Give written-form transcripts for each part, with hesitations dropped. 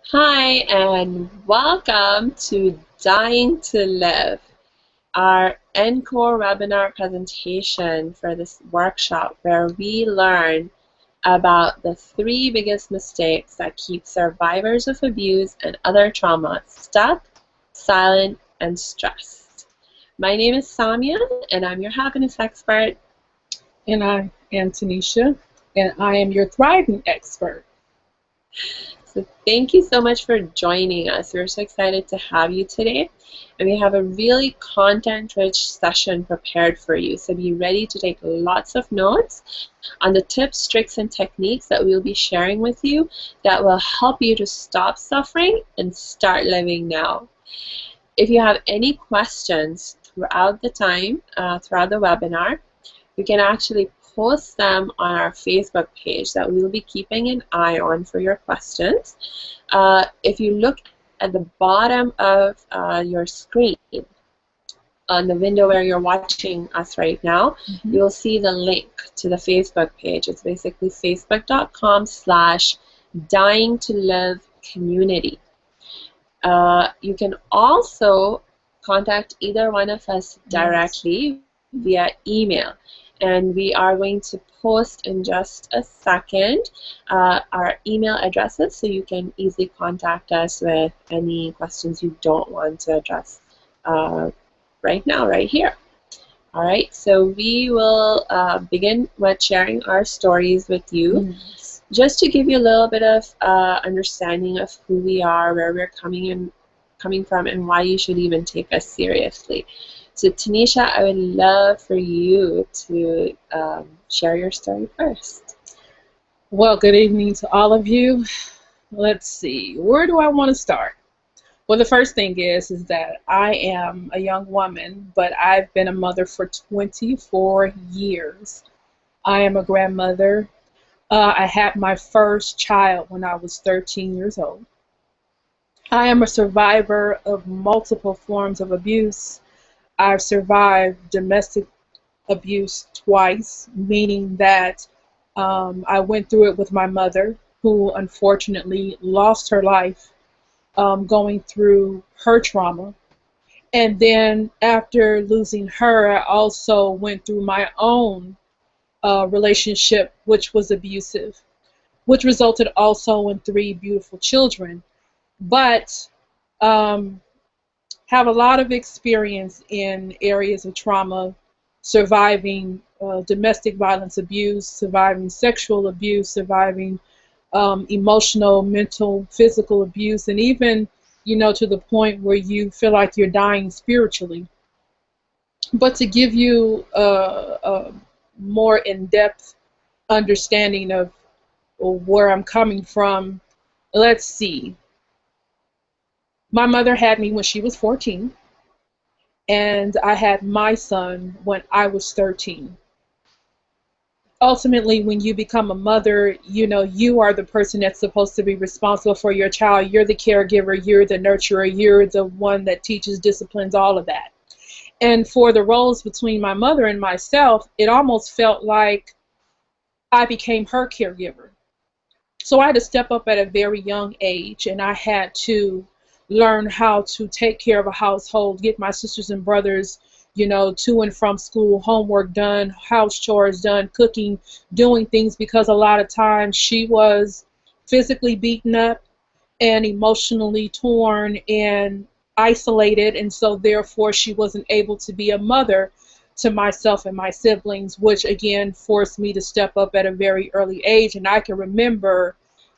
Hi, and welcome to Dying to Live, our Encore webinar presentation for this workshop where we learn about the three biggest mistakes that keep survivors of abuse and other trauma stuck, silent, and stressed. My name is Samia, and I'm your happiness expert. And I am Tenisha, and I am your thriving expert. So thank you so much for joining us. We're so excited to have you today. And we have a really content-rich session prepared for you. So be ready to take lots of notes on the tips, tricks, and techniques that we'll be sharing with you that will help you to stop suffering and start living now. If you have any questions throughout the time, throughout the webinar, you can actually post them on our Facebook page that we'll be keeping an eye on for your questions. If you look at the bottom of your screen, on the window where you're watching us right now, you'll see the link to the Facebook page. It's basically facebook.com/dying-to-live-community. You can also contact either one of us directly via email. And we are going to post in just a second our email addresses so you can easily contact us with any questions you don't want to address right now, right here. All right, so we will begin with sharing our stories with you. Just to give you a little bit of understanding of who we are, where we're coming from, and why you should even take us seriously. So Tanisha, I would love for you to share your story first. Well, good evening to all of you. Let's see, where do I want to start? Well, the first thing is that I am a young woman, but I've been a mother for 24 years. I am a grandmother. I had my first child when I was 13 years old. I am a survivor of multiple forms of abuse. I've survived domestic abuse twice, meaning that I went through it with my mother, who unfortunately lost her life going through her trauma. And then after losing her, I also went through my own relationship, which was abusive, which resulted also in three beautiful children. But um, have a lot of experience in areas of trauma, surviving domestic violence abuse, surviving sexual abuse, surviving emotional, mental, physical abuse, and even, to the point where you feel like you're dying spiritually. But to give you a more in-depth understanding of where I'm coming from, let's see. My mother had me when she was 14. And I had my son when I was 13. Ultimately, when you become a mother, you are the person that's supposed to be responsible for your child. You're the caregiver, you're the nurturer, you're the one that teaches, disciplines, all of that. And for the roles between my mother and myself, it almost felt like I became her caregiver. So I had to step up at a very young age, and I had to learn how to take care of a household, get my sisters and brothers, to and from school, homework done, house chores done, cooking, doing things, because a lot of times she was physically beaten up and emotionally torn and isolated, and so therefore she wasn't able to be a mother to myself and my siblings, which again forced me to step up at a very early age. And I can remember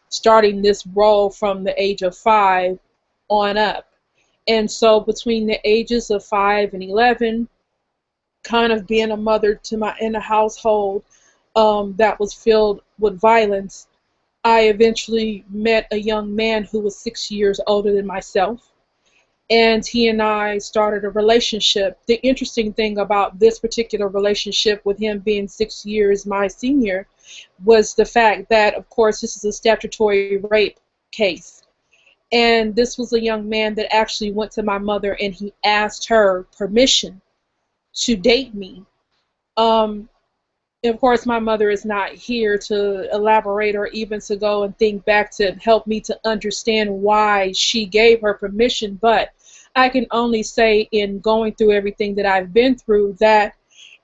starting this role from the age of 5 on up. And so between the ages of 5 and 11, kind of being a mother to my in a household that was filled with violence, I eventually met a young man who was 6 years older than myself, and he and I started a relationship. The interesting thing about this particular relationship, with him being 6 years my senior, was the fact that, of course, this is a statutory rape case. And this was a young man that actually went to my mother and he asked her permission to date me. Um, Of course, my mother is not here to elaborate or even to go and think back to help me to understand why she gave her permission. But I can only say, in going through everything that I've been through, that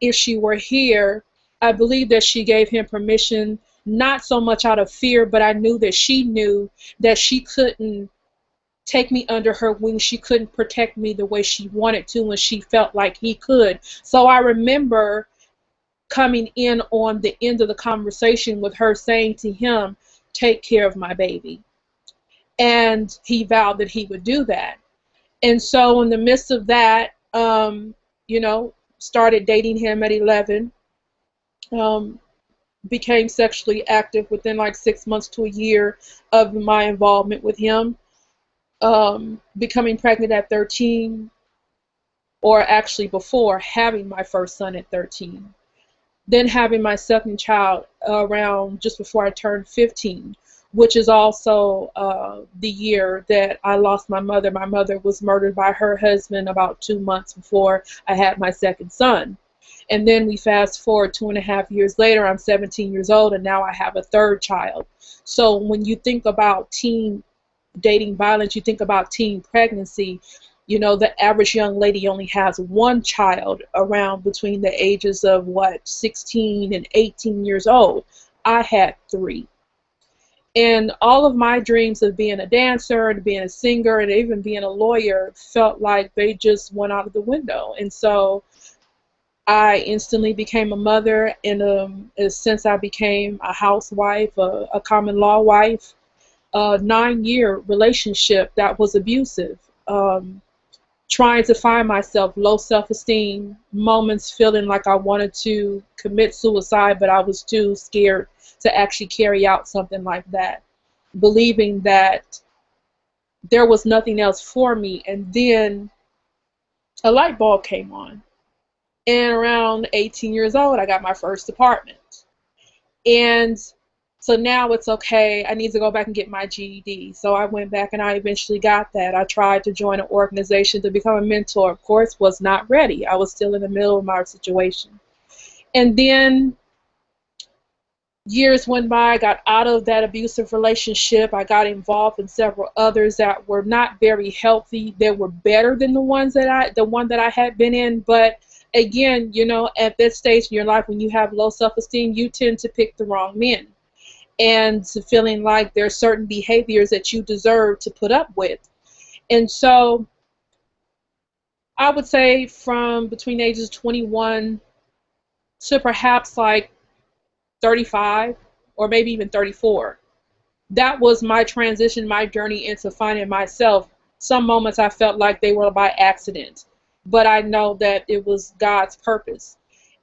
if she were here, I believe that she gave him permission, not so much out of fear, but I knew that she couldn't take me under her wing. She couldn't protect me the way she wanted to when she felt like he could. So I remember coming in on the end of the conversation with her saying to him, take care of my baby. And he vowed that he would do that. And so in the midst of that, you know, started dating him at 11, um, became sexually active within like 6 months to a year of my involvement with him, becoming pregnant at 13, or actually before having my first son at 13. Then having my second child around just before I turned 15, which is also the year that I lost my mother. My mother was murdered by her husband about 2 months before I had my second son. And then we fast forward 2.5 years later, I'm 17 years old, and now I have a third child. So when you think about teen dating violence, you think about teen pregnancy, you know, the average young lady only has one child around between the ages of 16 and 18 years old. I had three. And all of my dreams of being a dancer and being a singer and even being a lawyer felt like they just went out of the window. And so I instantly became a mother, and since I became a housewife, a common law wife, a 9-year relationship that was abusive. Trying to find myself, low self-esteem, moments feeling like I wanted to commit suicide, but I was too scared to actually carry out something like that, believing that there was nothing else for me. And then a light bulb came on. And around 18 years old, I got my first apartment. And so now it's okay, I need to go back and get my GED. So I went back and I eventually got that. I tried to join an organization to become a mentor. Of course, was not ready. I was still in the middle of my situation. And then years went by, I got out of that abusive relationship. I got involved in several others that were not very healthy. They were better than the one that I had been in. But again, you know, at this stage in your life, when you have low self-esteem, you tend to pick the wrong men, and to feeling like there are certain behaviors that you deserve to put up with. And so I would say from between ages 21 to perhaps like 35 or maybe even 34, that was my transition, my journey into finding myself. Some moments I felt like they were by accident, but I know that it was God's purpose.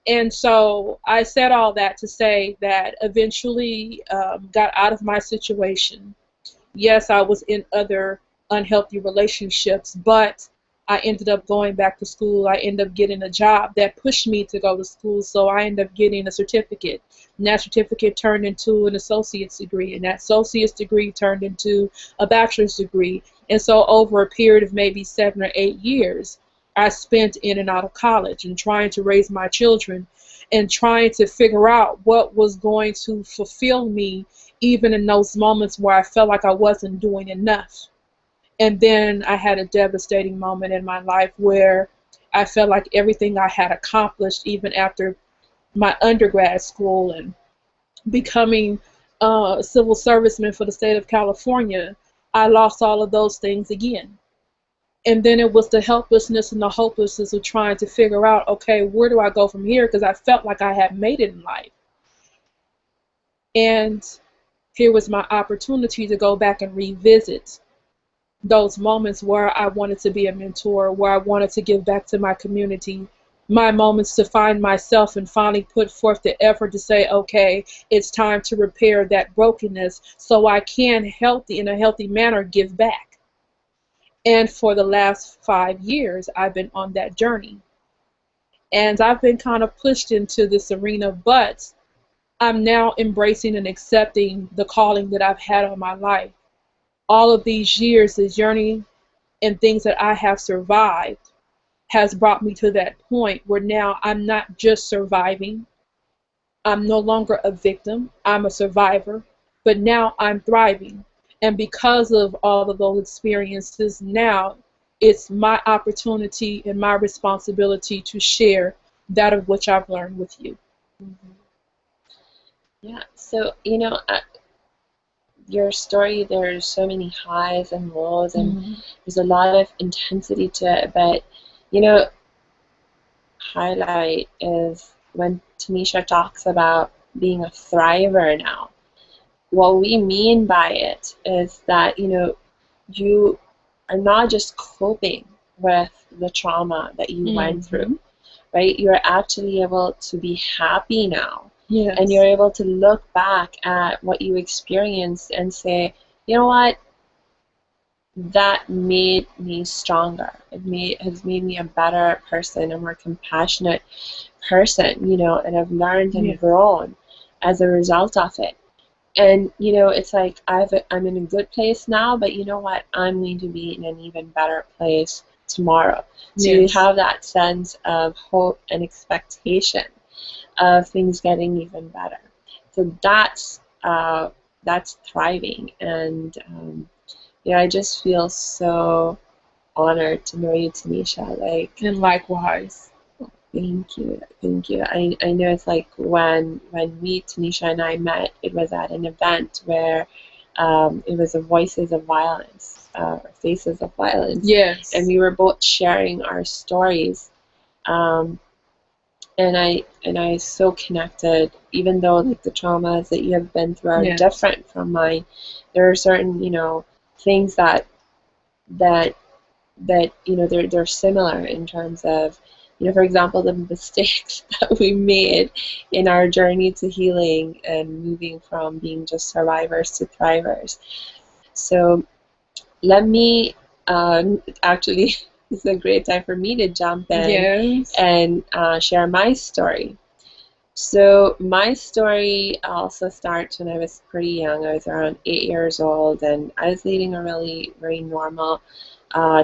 And so I said all that to say that eventually got out of my situation. Yes, I was in other unhealthy relationships, but I ended up going back to school. I ended up getting a job that pushed me to go to school, so I ended up getting a certificate. And that certificate turned into an associate's degree, and that associate's degree turned into a bachelor's degree. And so over a period of maybe 7 or 8 years, I spent in and out of college and trying to raise my children and trying to figure out what was going to fulfill me, even in those moments where I felt like I wasn't doing enough. And then I had a devastating moment in my life where I felt like everything I had accomplished, even after my undergrad school and becoming a civil serviceman for the state of California, I lost all of those things again. And then it was the helplessness and the hopelessness of trying to figure out, okay, where do I go from here? Because I felt like I had made it in life. And here was my opportunity to go back and revisit those moments where I wanted to be a mentor, where I wanted to give back to my community, my moments to find myself and finally put forth the effort to say, okay, it's time to repair that brokenness so I can in a healthy manner give back. And for the last 5 years, I've been on that journey. And I've been kind of pushed into this arena, but I'm now embracing and accepting the calling that I've had on my life. All of these years, the journey and things that I have survived has brought me to that point where now I'm not just surviving, I'm no longer a victim. I'm a survivor, but now I'm thriving. And because of all of those experiences, now it's my opportunity and my responsibility to share that of which I've learned with you. Mm-hmm. Yeah. So, your story, there's so many highs and lows, and Mm-hmm. there's a lot of intensity to it. But, you know, highlight is when Tenisha talks about being a thriver now. What we mean by it is that, you are not just coping with the trauma that you went through, right? You're actually able to be happy now. Yes. And you're able to look back at what you experienced and say, you know what? That made me stronger. Has made me a better person, a more compassionate person, and I've learned and grown as a result of it. And it's like I'm in a good place now, but you know what? I'm going to be in an even better place tomorrow. So you have that sense of hope and expectation of things getting even better. So that's thriving, and I just feel so honored to know you, Tanisha. And likewise. Thank you, thank you. I know it's like when we, Tanisha and I met, it was at an event where it was a Voices of Violence, or Faces of Violence. Yes. And we were both sharing our stories. And I so connected, even though like the traumas that you have been through are different from mine. There are certain, things that they're similar in terms of, for example, the mistakes that we made in our journey to healing and moving from being just survivors to thrivers. So let me actually, this is a great time for me to jump in and share my story. So my story also starts when I was pretty young. I was around 8 years old, and I was leading a really very normal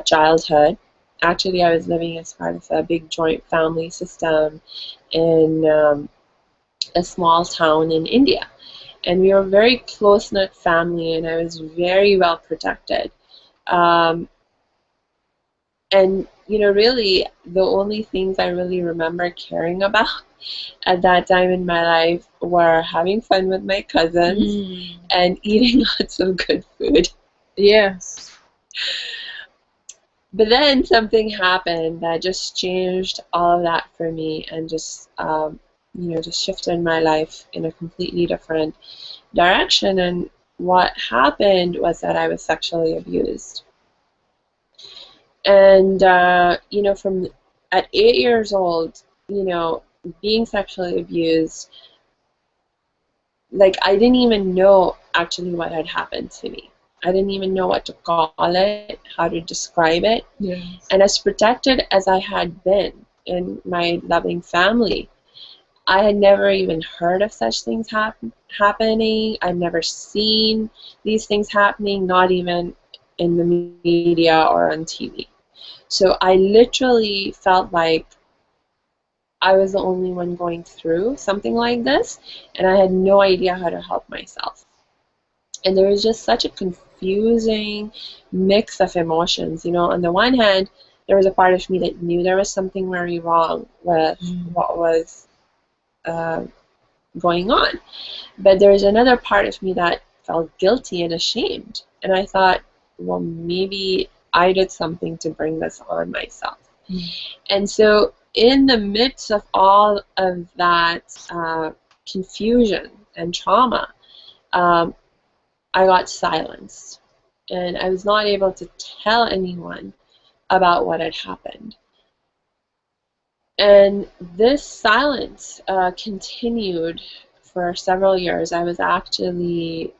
childhood. Actually, I was living as part of a big joint family system in a small town in India. And we were a very close-knit family, and I was very well protected. And, really, the only things I really remember caring about at that time in my life were having fun with my cousins and eating lots of good food. Yes. But then something happened that just changed all of that for me, and just just shifted my life in a completely different direction. And what happened was that I was sexually abused. And from at 8 years old, being sexually abused, like I didn't even know actually what had happened to me. I didn't even know what to call it, how to describe it. Yes. And as protected as I had been in my loving family, I had never even heard of such things happening. I'd never seen these things happening, not even in the media or on TV. So I literally felt like I was the only one going through something like this, and I had no idea how to help myself. And there was just such a confusing mix of emotions. On the one hand, there was a part of me that knew there was something very wrong with what was going on. But there was another part of me that felt guilty and ashamed. And I thought, well, maybe I did something to bring this on myself. And so in the midst of all of that confusion and trauma, I got silenced, and I was not able to tell anyone about what had happened. And this silence continued for several years. I was actually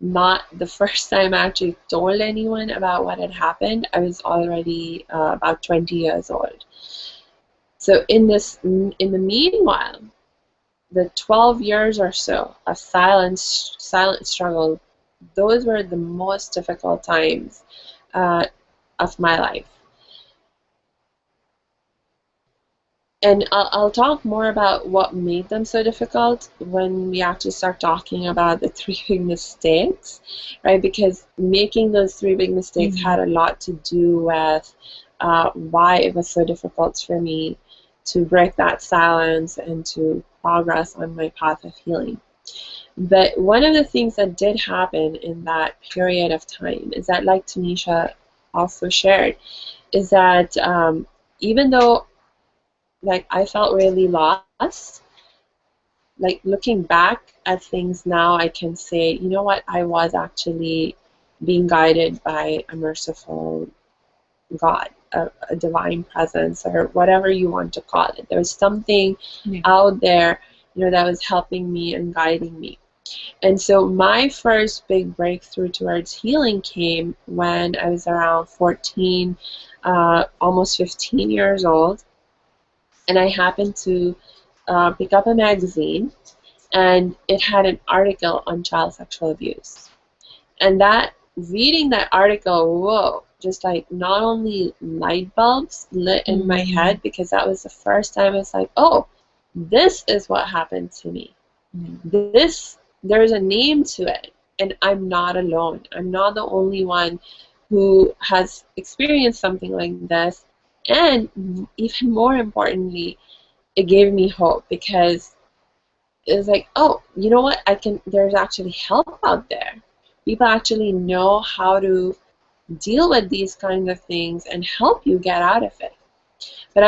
not the first time I actually told anyone about what had happened. I was already about 20 years old. So in the meanwhile, the 12 years or so of silent struggle, those were the most difficult times of my life. And I'll talk more about what made them so difficult when we actually start talking about the three big mistakes, right? Because making those three big mistakes had a lot to do with why it was so difficult for me to break that silence and to progress on my path of healing. But one of the things that did happen in that period of time is that, like Tenisha also shared, is that even though like I felt really lost, like looking back at things now, I can say, you know what, I was actually being guided by a merciful God, a divine presence, or whatever you want to call it. There was something out there, that was helping me and guiding me. And so my first big breakthrough towards healing came when I was around 14, almost 15 years old, and I happened to pick up a magazine, and it had an article on child sexual abuse. And reading that article, whoa, just like not only light bulbs lit in my head, because that was the first time I was like, oh, this is what happened to me. There's a name to it, and I'm not alone. I'm not the only one who has experienced something like this. And even more importantly, it gave me hope, because it was like, oh, you know what? There's actually help out there. People actually know how to deal with these kinds of things and help you get out of it. But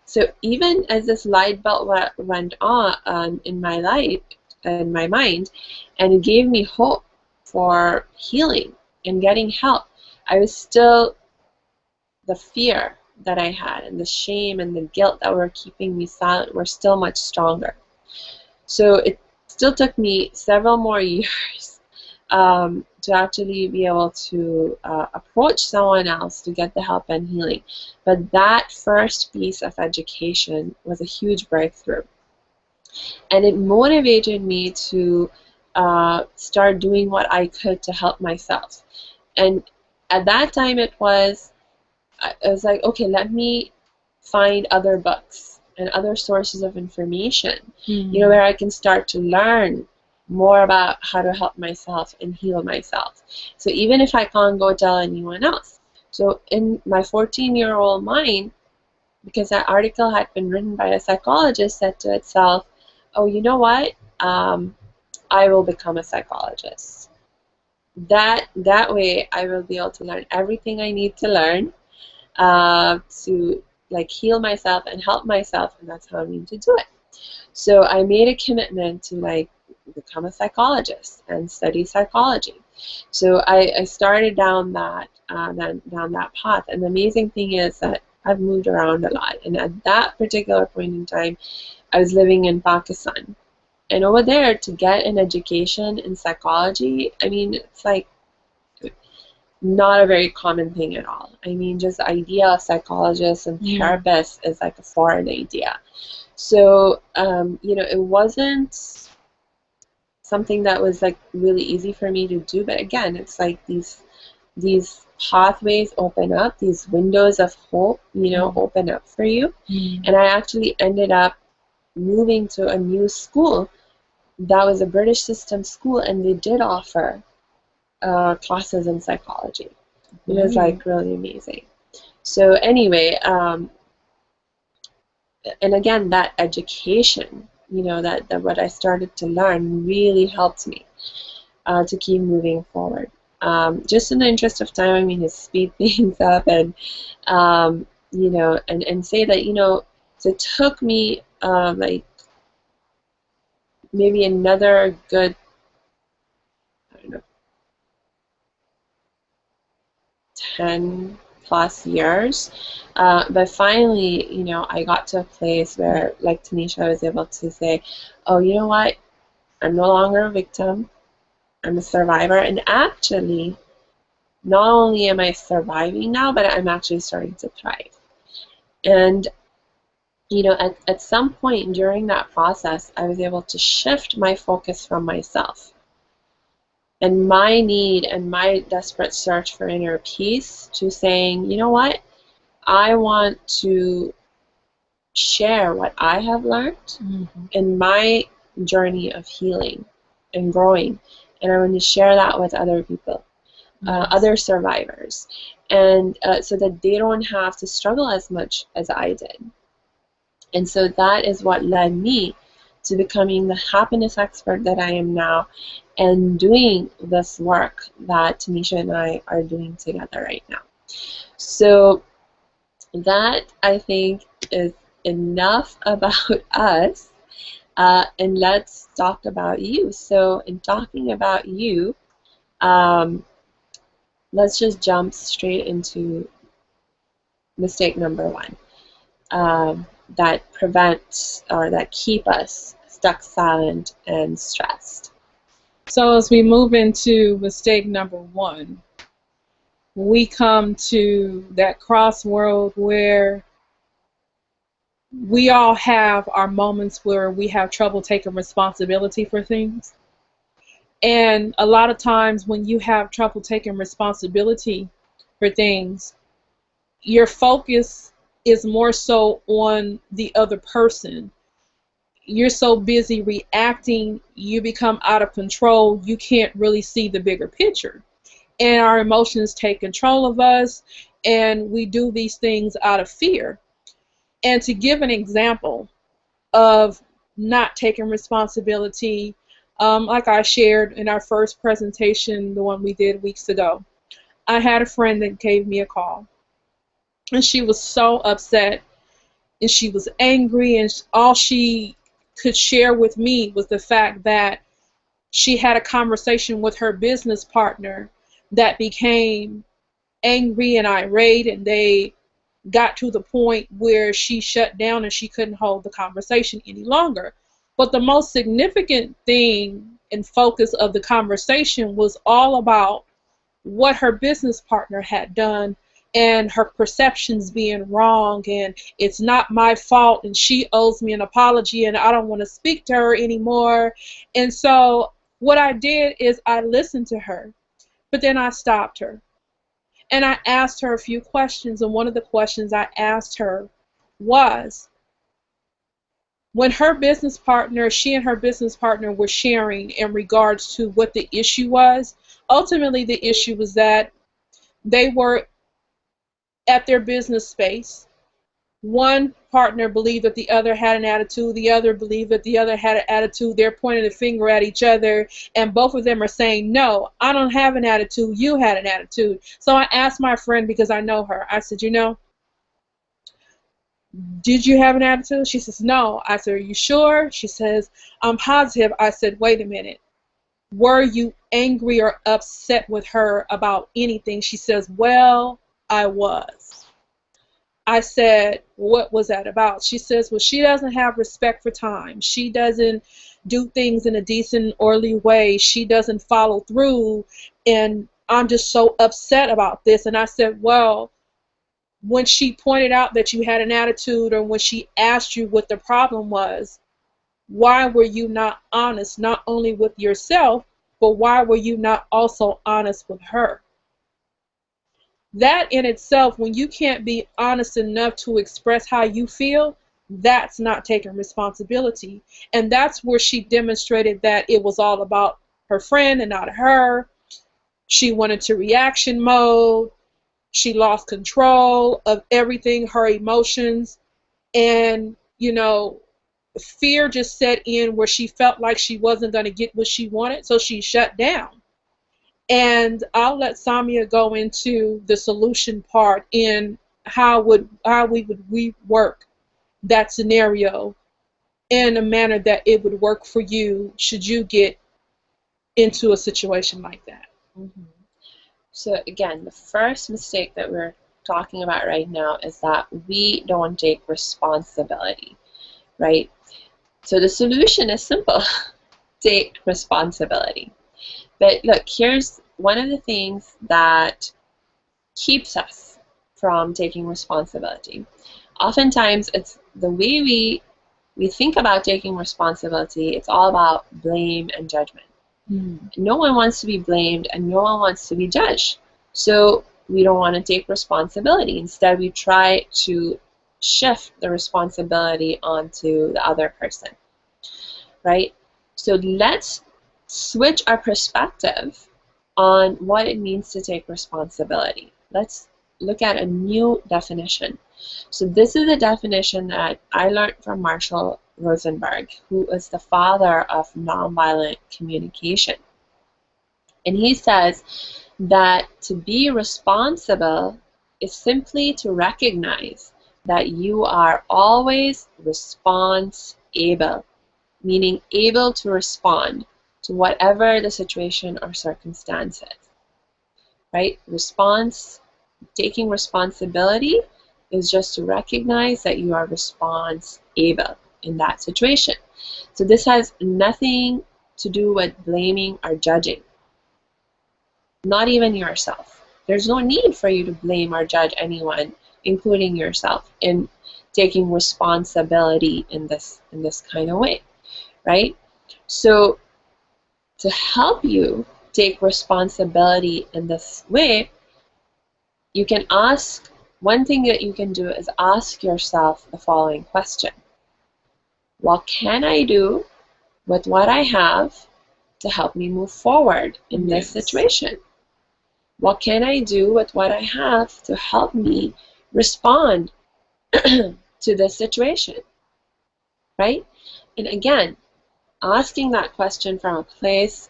so even as this light bulb went on in my life, in my mind, and it gave me hope for healing and getting help, I was still, the fear that I had and the shame and the guilt that were keeping me silent were still much stronger. So it still took me several more years to actually be able to approach someone else to get the help and healing. But that first piece of education was a huge breakthrough. And it motivated me to start doing what I could to help myself. And at that time I was like, okay, let me find other books and other sources of information, where I can start to learn more about how to help myself and heal myself. So even if I can't go tell anyone else. So in my 14-year-old mind, because that article had been written by a psychologist, said to itself, oh, you know what? I will become a psychologist. That way I will be able to learn everything I need to learn to like heal myself and help myself, and that's how I mean to do it. So I made a commitment to like become a psychologist and study psychology. So I started down that path, and the amazing thing is that I've moved around a lot, and at that particular point in time I was living in Pakistan, and over there to get an education in psychology, I mean, it's like not a very common thing at all. I mean, just the idea of psychologists and therapists is like a foreign idea. So, it wasn't something that was like really easy for me to do. But again, it's like these pathways open up, these windows of hope, open up for you. And I actually ended up moving to a new school that was a British system school, and they did offer classes in psychology. It was like really amazing. So anyway, and again, that education, that what I started to learn really helped me to keep moving forward. Just in the interest of time, I mean, to speed things up and and say that so it took me like maybe another good, I don't know, 10 plus years, but finally, I got to a place where, like Tenisha, was able to say, oh, you know what, I'm no longer a victim, I'm a survivor. And actually, not only am I surviving now, but I'm actually starting to thrive. And at some point during that process, I was able to shift my focus from myself and my need and my desperate search for inner peace to saying, you know what, I want to share what I have learned Mm-hmm. in my journey of healing and growing. And I want to share that with other people, Yes. other survivors, and so that they don't have to struggle as much as I did. And so that is what led me to becoming the happiness expert that I am now and doing this work that Tenisha and I are doing together right now. So that, I think, is enough about us. And let's talk about you. So in talking about you, let's just jump straight into mistake number one, that prevent or that keep us stuck, silent, and stressed. So as we move into mistake number one, we come to that crossroad where we all have our moments where we have trouble taking responsibility for things. And a lot of times when you have trouble taking responsibility for things, your focus is more so on the other person. You're so busy reacting, you become out of control, you can't really see the bigger picture. And our emotions take control of us, and we do these things out of fear. And to give an example of not taking responsibility, like I shared in our first presentation, the one we did weeks ago, I had a friend that gave me a call, and she was so upset, and she was angry, and all she could share with me was the fact that she had a conversation with her business partner that became angry and irate, and they got to the point where she shut down and she couldn't hold the conversation any longer. But the most significant thing and focus of the conversation was all about what her business partner had done and her perceptions being wrong, and it's not my fault, and she owes me an apology, and I don't want to speak to her anymore. And so what I did is I listened to her, but then I stopped her. And I asked her a few questions, and one of the questions I asked her was, when she and her business partner were sharing in regards to what the issue was, ultimately the issue was that they were at their business space. One partner believed that the other had an attitude, the other believed that the other had an attitude. They're pointing the finger at each other, and both of them are saying, no, I don't have an attitude, you had an attitude. So I asked my friend, because I know her, I said, did you have an attitude? She says, no. I said, are you sure? She says, I'm positive. I said, wait a minute. Were you angry or upset with her about anything? She says, well, I was. I said, what was that about? She says, well, she doesn't have respect for time. She doesn't do things in a decent, orderly way. She doesn't follow through. And I'm just so upset about this. And I said, well, when she pointed out that you had an attitude, or when she asked you what the problem was, why were you not honest, not only with yourself, but why were you not also honest with her? That in itself, when you can't be honest enough to express how you feel, that's not taking responsibility. And that's where she demonstrated that it was all about her friend and not her. She went into reaction mode. She lost control of everything, her emotions. And, fear just set in where she felt like she wasn't going to get what she wanted. So she shut down. And I'll let Samia go into the solution part in how we would rework that scenario in a manner that it would work for you should you get into a situation like that. Mm-hmm. So again, the first mistake that we're talking about right now is that we don't take responsibility, right? So the solution is simple. Take responsibility. But look, here's one of the things that keeps us from taking responsibility. Oftentimes, it's the way we think about taking responsibility, it's all about blame and judgment. No one wants to be blamed, and no one wants to be judged. So we don't want to take responsibility. Instead, we try to shift the responsibility onto the other person, right? So let's switch our perspective on what it means to take responsibility. Let's look at a new definition. So this is a definition that I learned from Marshall Rosenberg, who is the father of nonviolent communication. And he says that to be responsible is simply to recognize that you are always response-able, meaning able to respond to whatever the situation or circumstances, right? Taking responsibility is just to recognize that you are response-able in that situation. So this has nothing to do with blaming or judging, not even yourself. There's no need for you to blame or judge anyone, including yourself, in taking responsibility in this kind of way, right? So to help you take responsibility in this way, you can ask, one thing that you can do is ask yourself the following question. What can I do with what I have to help me move forward in this situation? What can I do with what I have to help me respond to this situation, right? And again, asking that question from a place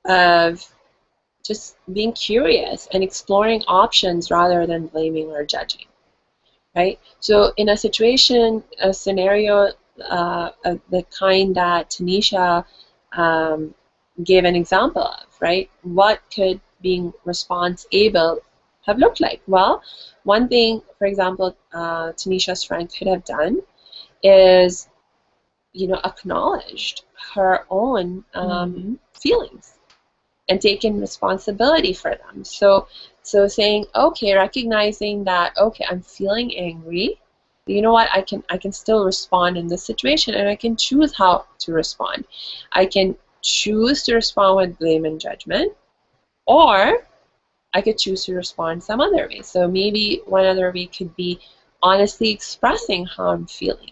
of just being curious and exploring options rather than blaming or judging, right? So in a situation, a scenario of the kind that Tenisha gave an example of, right? What could being response-able have looked like? Well, one thing, for example, Tanisha's friend could have done is, acknowledged her own feelings and taken responsibility for them. So saying, okay, recognizing that, okay, I'm feeling angry. You know what? I can still respond in this situation, and I can choose how to respond. I can choose to respond with blame and judgment, or I could choose to respond some other way. So maybe one other way could be honestly expressing how I'm feeling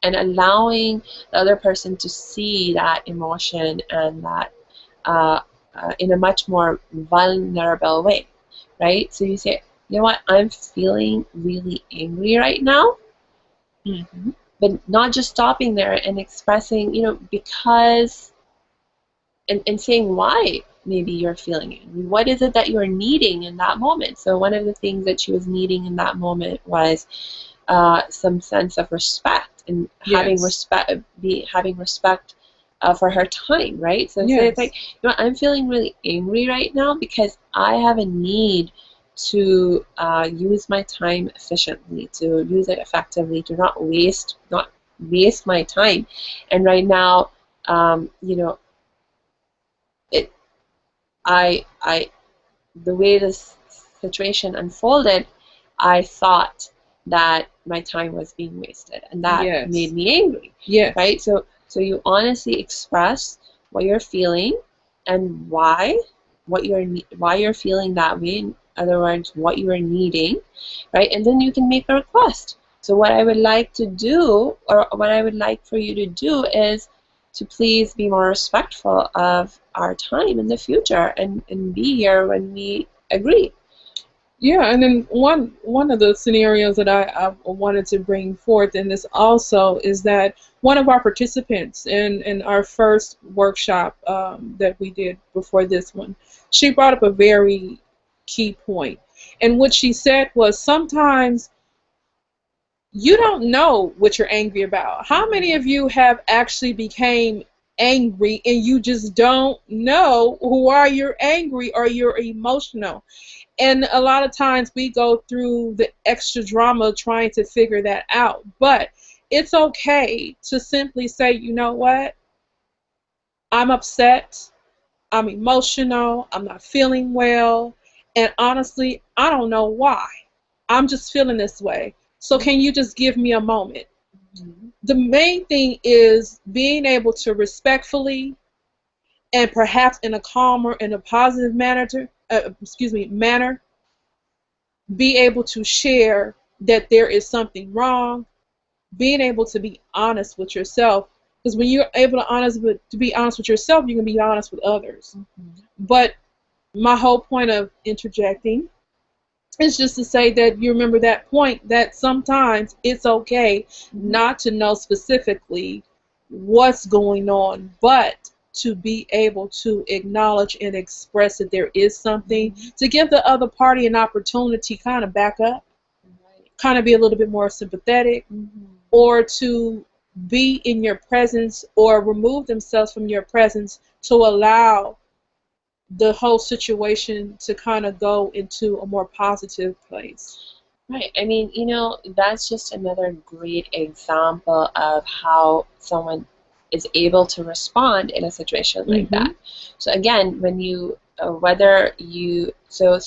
and allowing the other person to see that emotion and that in a much more vulnerable way, right? So you say, you know what, I'm feeling really angry right now, but not just stopping there and expressing, because, and saying why maybe you're feeling angry. What is it that you're needing in that moment? So one of the things that she was needing in that moment was some sense of respect and having respect for her time, right? So it's like, I'm feeling really angry right now because I have a need to use my time efficiently, to use it effectively, to not waste my time. And right now, the way this situation unfolded, I thought that my time was being wasted, and that made me angry. Right? So you honestly express what you're feeling and why you're feeling that way. In other words, what you are needing, right? And then you can make a request. So what I would like to do, or what I would like for you to do, is to please be more respectful of our time in the future and be here when we agree. Yeah, and then one of the scenarios that I wanted to bring forth in this also is that one of our participants in our first workshop that we did before this one, she brought up a very key point. And what she said was, sometimes you don't know what you're angry about. How many of you have actually became angry and you just don't know why you're angry or you're emotional? And a lot of times we go through the extra drama trying to figure that out. But it's okay to simply say, you know what? I'm upset. I'm emotional. I'm not feeling well. And honestly, I don't know why. I'm just feeling this way. So can you just give me a moment? The main thing is being able to respectfully and perhaps in a calmer and a positive manner, be able to share that there is something wrong, being able to be honest with yourself. Because when you're able to be honest with yourself, you can be honest with others. Mm-hmm. But my whole point of interjecting is just to say that you remember that point, that sometimes it's okay not to know specifically what's going on, but to be able to acknowledge and express that there is something, to give the other party an opportunity kind of back up, kind of be a little bit more sympathetic, or to be in your presence or remove themselves from your presence to allow the whole situation to kind of go into a more positive place. Right. I mean, that's just another great example of how someone is able to respond in a situation like that. So again, when you, whether you, so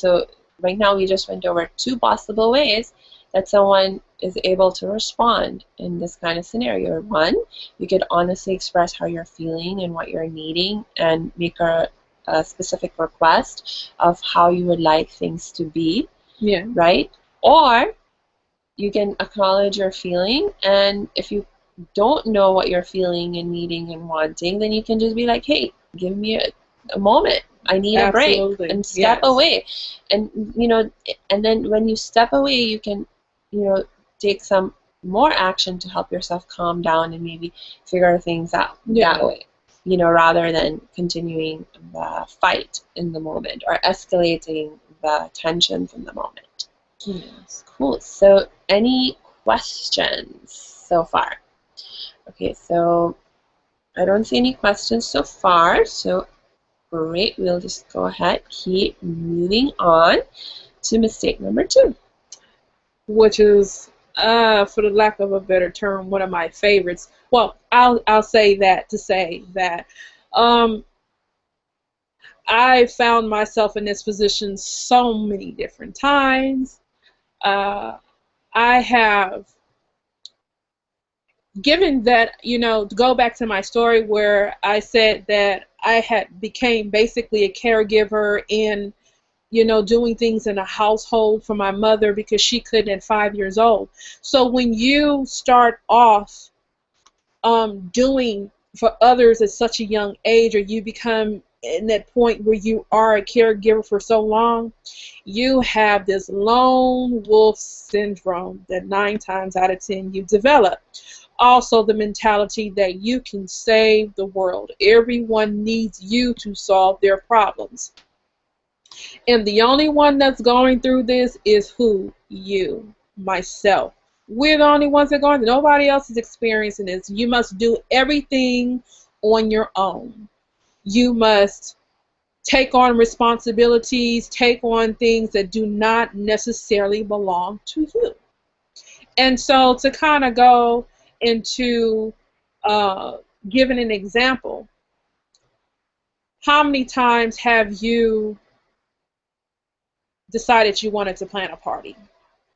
right now we just went over 2 possible ways that someone is able to respond in this kind of scenario. 1, you could honestly express how you're feeling and what you're needing and make a specific request of how you would like things to be. Yeah. Right? Or you can acknowledge your feeling, and if you don't know what you're feeling and needing and wanting, then you can just be like, hey, give me a moment. I need a break, and step away. And and then when you step away, you can take some more action to help yourself calm down and maybe figure things out that way, rather than continuing the fight in the moment or escalating the tensions in the moment. Yes. Cool. So any questions so far? Okay, so I don't see any questions so far, so great. We'll just go ahead, keep moving on to mistake number 2. Which is, for the lack of a better term, one of my favorites. Well, I'll say that to say that I found myself in this position so many different times. I have, given that, to go back to my story where I said that I had became basically a caregiver in doing things in a household for my mother because she couldn't at 5 years old. So when you start off doing for others at such a young age, or you become in that point where you are a caregiver for so long, you have this lone wolf syndrome that 9 times out of 10 you develop. Also, the mentality that you can save the world. Everyone needs you to solve their problems. And the only one that's going through this is who? You, myself. We're the only ones that are going through. Nobody else is experiencing this. You must do everything on your own. You must take on responsibilities, take on things that do not necessarily belong to you. And so to kind of go into giving an example, how many times have you decided you wanted to plan a party?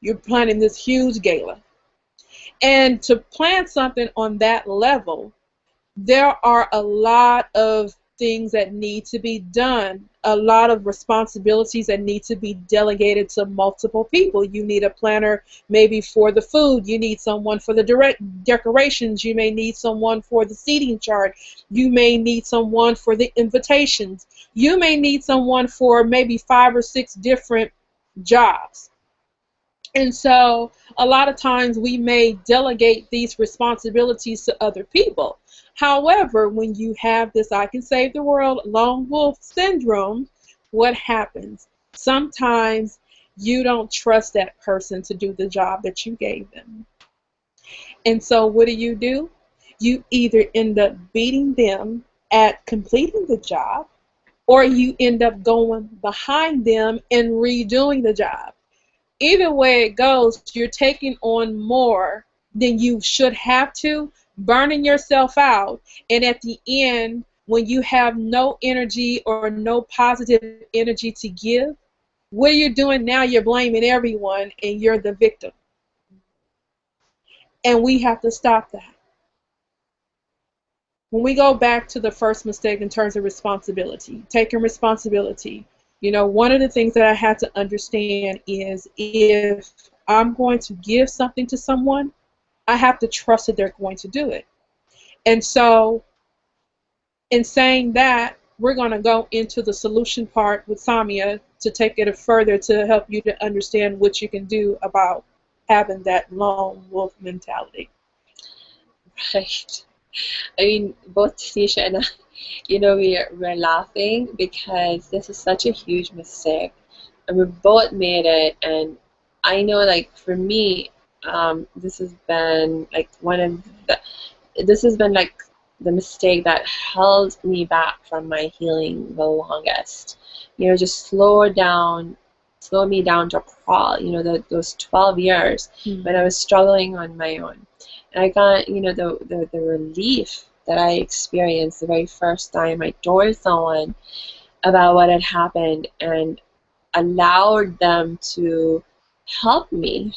You're planning this huge gala. And to plan something on that level, there are a lot of things that need to be done, a lot of responsibilities that need to be delegated to multiple people. You need a planner maybe for the food. You need someone for the decorations. You may need someone for the seating chart. You may need someone for the invitations. You may need someone for maybe 5 or 6 different jobs. And so a lot of times we may delegate these responsibilities to other people. However, when you have this I can save the world lone wolf syndrome, what happens? Sometimes you don't trust that person to do the job that you gave them. And so what do? You either end up beating them at completing the job, or you end up going behind them and redoing the job. Either way it goes, you're taking on more than you should have to, burning yourself out, and at the end, when you have no energy or no positive energy to give, what are you doing now? You're blaming everyone and you're the victim. And we have to stop that. When we go back to the first mistake in terms of responsibility, taking responsibility, one of the things that I had to understand is if I'm going to give something to someone, I have to trust that they're going to do it. And so, in saying that, we're going to go into the solution part with Samia to take it further to help you to understand what you can do about having that lone wolf mentality. Right. I mean, both Tenisha and I, we're laughing because this is such a huge mistake, and we both made it. And I know, like for me, this has been like this has been like the mistake that held me back from my healing the longest. Just slow me down to a crawl. Those 12 years when I was struggling on my own. And I got, the relief that I experienced the very first time I told someone about what had happened and allowed them to help me,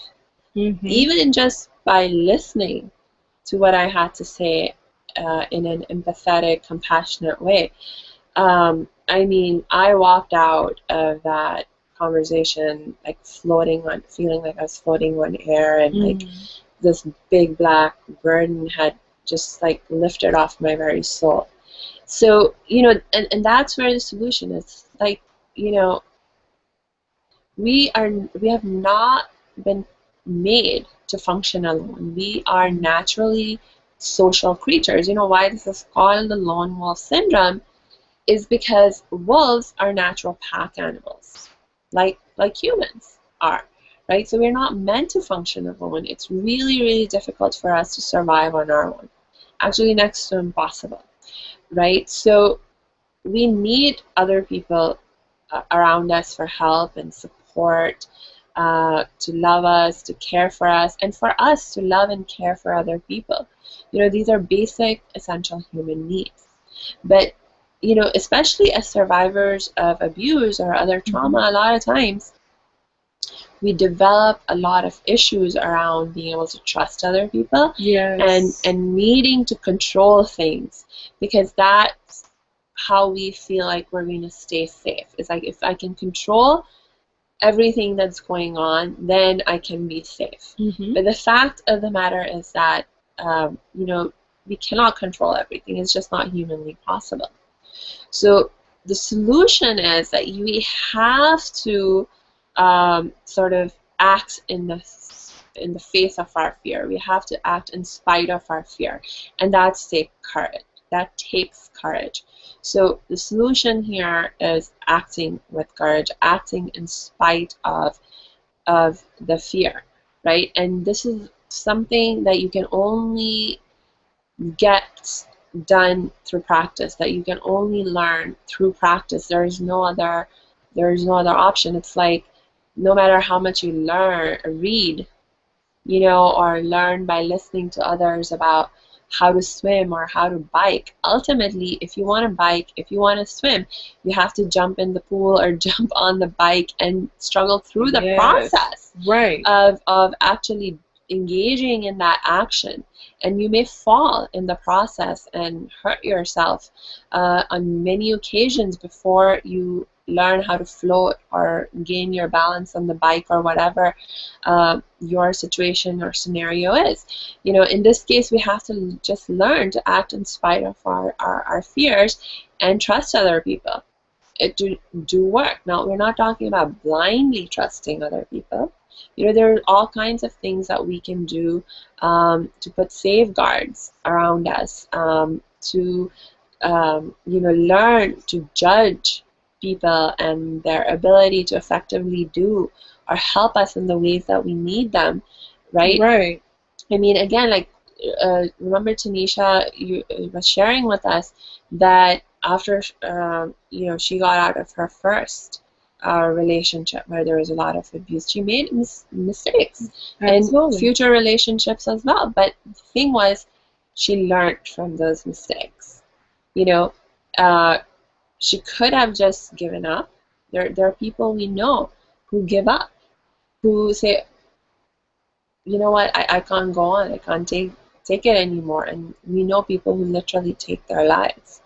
even just by listening to what I had to say in an empathetic, compassionate way. I mean, I walked out of that conversation like feeling like I was floating on air, and like this big black burden had just like lifted off my very soul. So, and that's where the solution is. Like, we have not been made to function alone. We are naturally social creatures. You know why this is called the lone wolf syndrome is because wolves are natural pack animals, like humans are, right? So we're not meant to function alone. It's really, really difficult for us to survive on our own. Actually, next to impossible, right? So we need other people around us for help and support, to love us, to care for us, and for us to love and care for other people. These are basic, essential human needs. But, especially as survivors of abuse or other trauma, a lot of times we develop a lot of issues around being able to trust other people, and needing to control things, because that's how we feel like we're going to stay safe. It's like, if I can control everything that's going on, then I can be safe. But the fact of the matter is that, we cannot control everything. It's just not humanly possible. So the solution is that we have to sort of act in the face of our fear. We have to act in spite of our fear, and that takes courage. That takes courage. So the solution here is acting with courage, acting in spite of the fear, right? And this is something that you can only get done through practice, that you can only learn through practice. There is no other option. It's like, no matter how much you read, or learn by listening to others about how to swim or how to bike, ultimately, if you want to bike, if you want to swim, you have to jump in the pool or jump on the bike and struggle through the process of actually engaging in that action. And you may fall in the process and hurt yourself on many occasions before you learn how to float or gain your balance on the bike, or whatever your situation or scenario is. In this case, we have to just learn to act in spite of our fears and trust other people. It do work. Now, we're not talking about blindly trusting other people. There are all kinds of things that we can do to put safeguards around us, to learn to judge people and their ability to effectively do or help us in the ways that we need them, right? Right. I mean, again, like, remember Tenisha, you was sharing with us that after, she got out of her first relationship where there was a lot of abuse, she made mistakes. Absolutely. In future relationships as well. But the thing was, she learned from those mistakes. She could have just given up. There are people we know who give up, who say, you know what, I can't go on, I can't take it anymore. And we know people who literally take their lives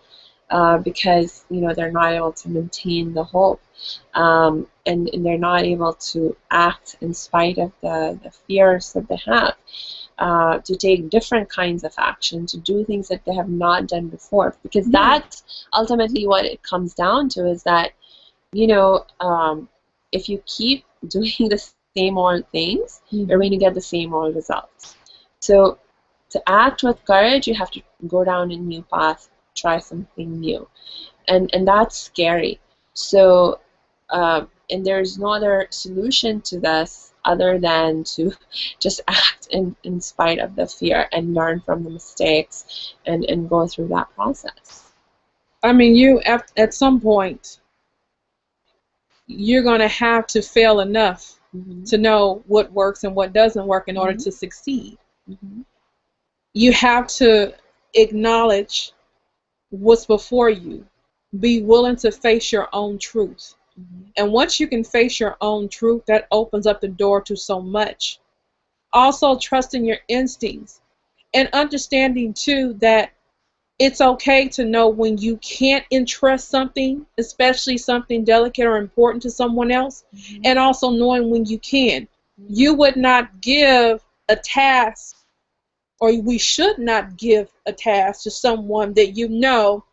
because they're not able to maintain the hope, and they're not able to act in spite of the fears that they have, to take different kinds of action, to do things that they have not done before, because that's ultimately what it comes down to, is that if you keep doing the same old things, you're going to get the same old results. So to act with courage, you have to go down a new path, try something new, and that's scary. So and there's no other solution to this other than to just act in spite of the fear and learn from the mistakes and go through that process. I mean, you at some point, you're going to have to fail enough to know what works and what doesn't work in order to succeed. You have to acknowledge what's before you. Be willing to face your own truth. And once you can face your own truth, that opens up the door to so much. Also, trusting your instincts and understanding, too, that it's okay to know when you can't entrust something, especially something delicate or important to someone else, and also knowing when you can. You would not give a task, or we should not give a task to someone that you know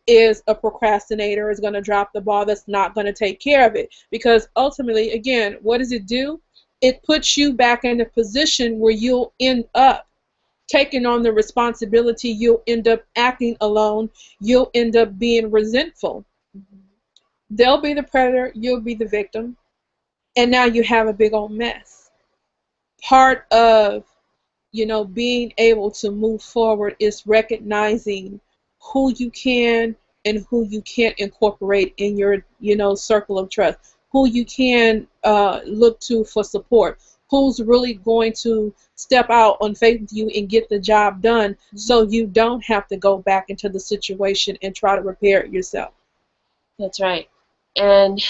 is a procrastinator, is going to drop the ball, that's not going to take care of it. Because ultimately, again, what does it do? It puts you back in a position where you'll end up taking on the responsibility. You'll end up acting alone. You'll end up being resentful. They'll be the predator, you'll be the victim, and now you have a big old mess. Part of being able to move forward is recognizing who you can and who you can't incorporate in your circle of trust, who you can look to for support, who's really going to step out on faith with you and get the job done, so you don't have to go back into the situation and try to repair it yourself. That's right. And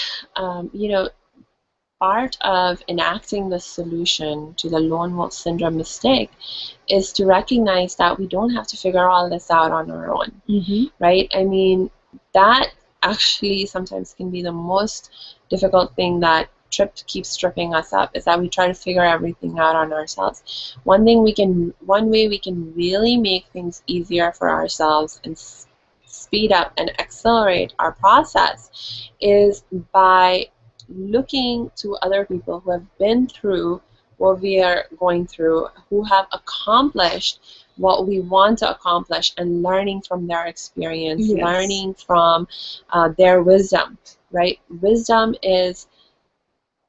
part of enacting the solution to the lone wolf syndrome mistake is to recognize that we don't have to figure all this out on our own, right? I mean, that actually sometimes can be the most difficult thing that keeps tripping us up, is that we try to figure everything out on ourselves. One way we can really make things easier for ourselves and speed up and accelerate our process is by looking to other people who have been through what we are going through, who have accomplished what we want to accomplish, and learning from their experience, learning from their wisdom, right? Wisdom is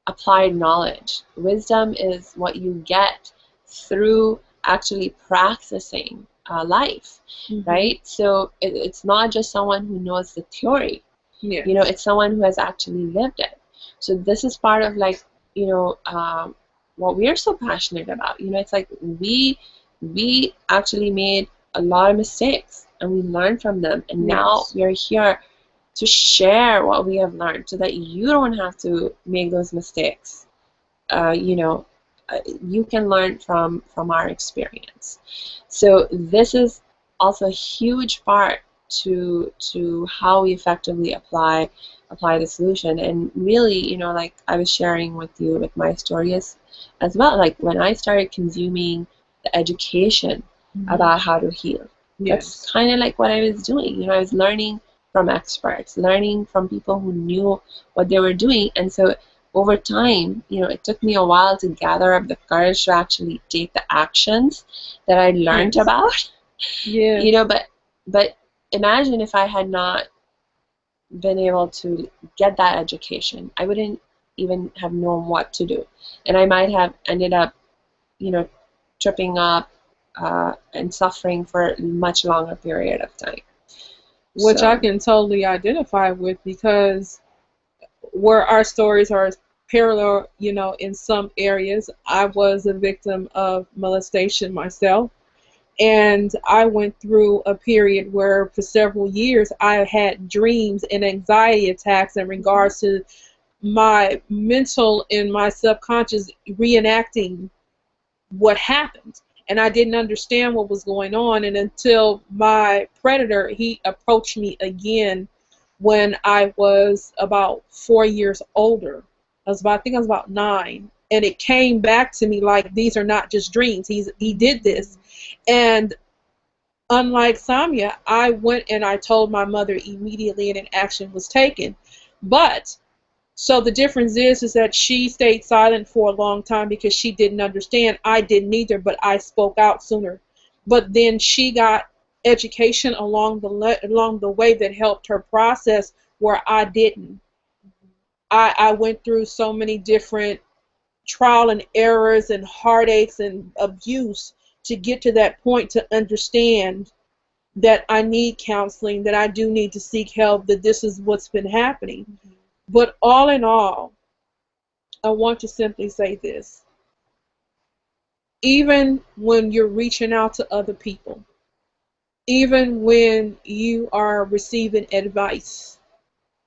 applied knowledge. Wisdom is what you get through actually practicing life, right? So it's not just someone who knows the theory. It's someone who has actually lived it. So this is part of what we are so passionate about. It's like we actually made a lot of mistakes and we learned from them, and now we're here to share what we have learned so that you don't have to make those mistakes. You can learn from our experience. So this is also a huge part to how we effectively apply the solution. And really, like I was sharing with you with my story as well, like when I started consuming the education about how to heal, that's kind of like what I was doing. I was learning from experts, learning from people who knew what they were doing. And so over time, it took me a while to gather up the courage to actually take the actions that I learned about. But imagine if I had not been able to get that education, I wouldn't even have known what to do, and I might have ended up tripping up and suffering for a much longer period of time, which I can totally identify with, because where our stories are parallel, in some areas. I was a victim of molestation myself. And I went through a period where for several years I had dreams and anxiety attacks in regards to my mental and my subconscious reenacting what happened. and I didn't understand what was going on. And until my predator, he approached me again when I was about 4 years older. I think I was about 9. And it came back to me like, these are not just dreams. He did this. And unlike Samia, I went and I told my mother immediately, and an action was taken. But so the difference is that she stayed silent for a long time because she didn't understand. I didn't either, but I spoke out sooner. But then she got education along the way that helped her process where I didn't. I went through so many different trial and errors and heartaches and abuse to get to that point to understand that I need counseling, that I do need to seek help, that this is what's been happening. Mm-hmm. But all in all, I want to simply say this. Even when you're reaching out to other people, even when you are receiving advice,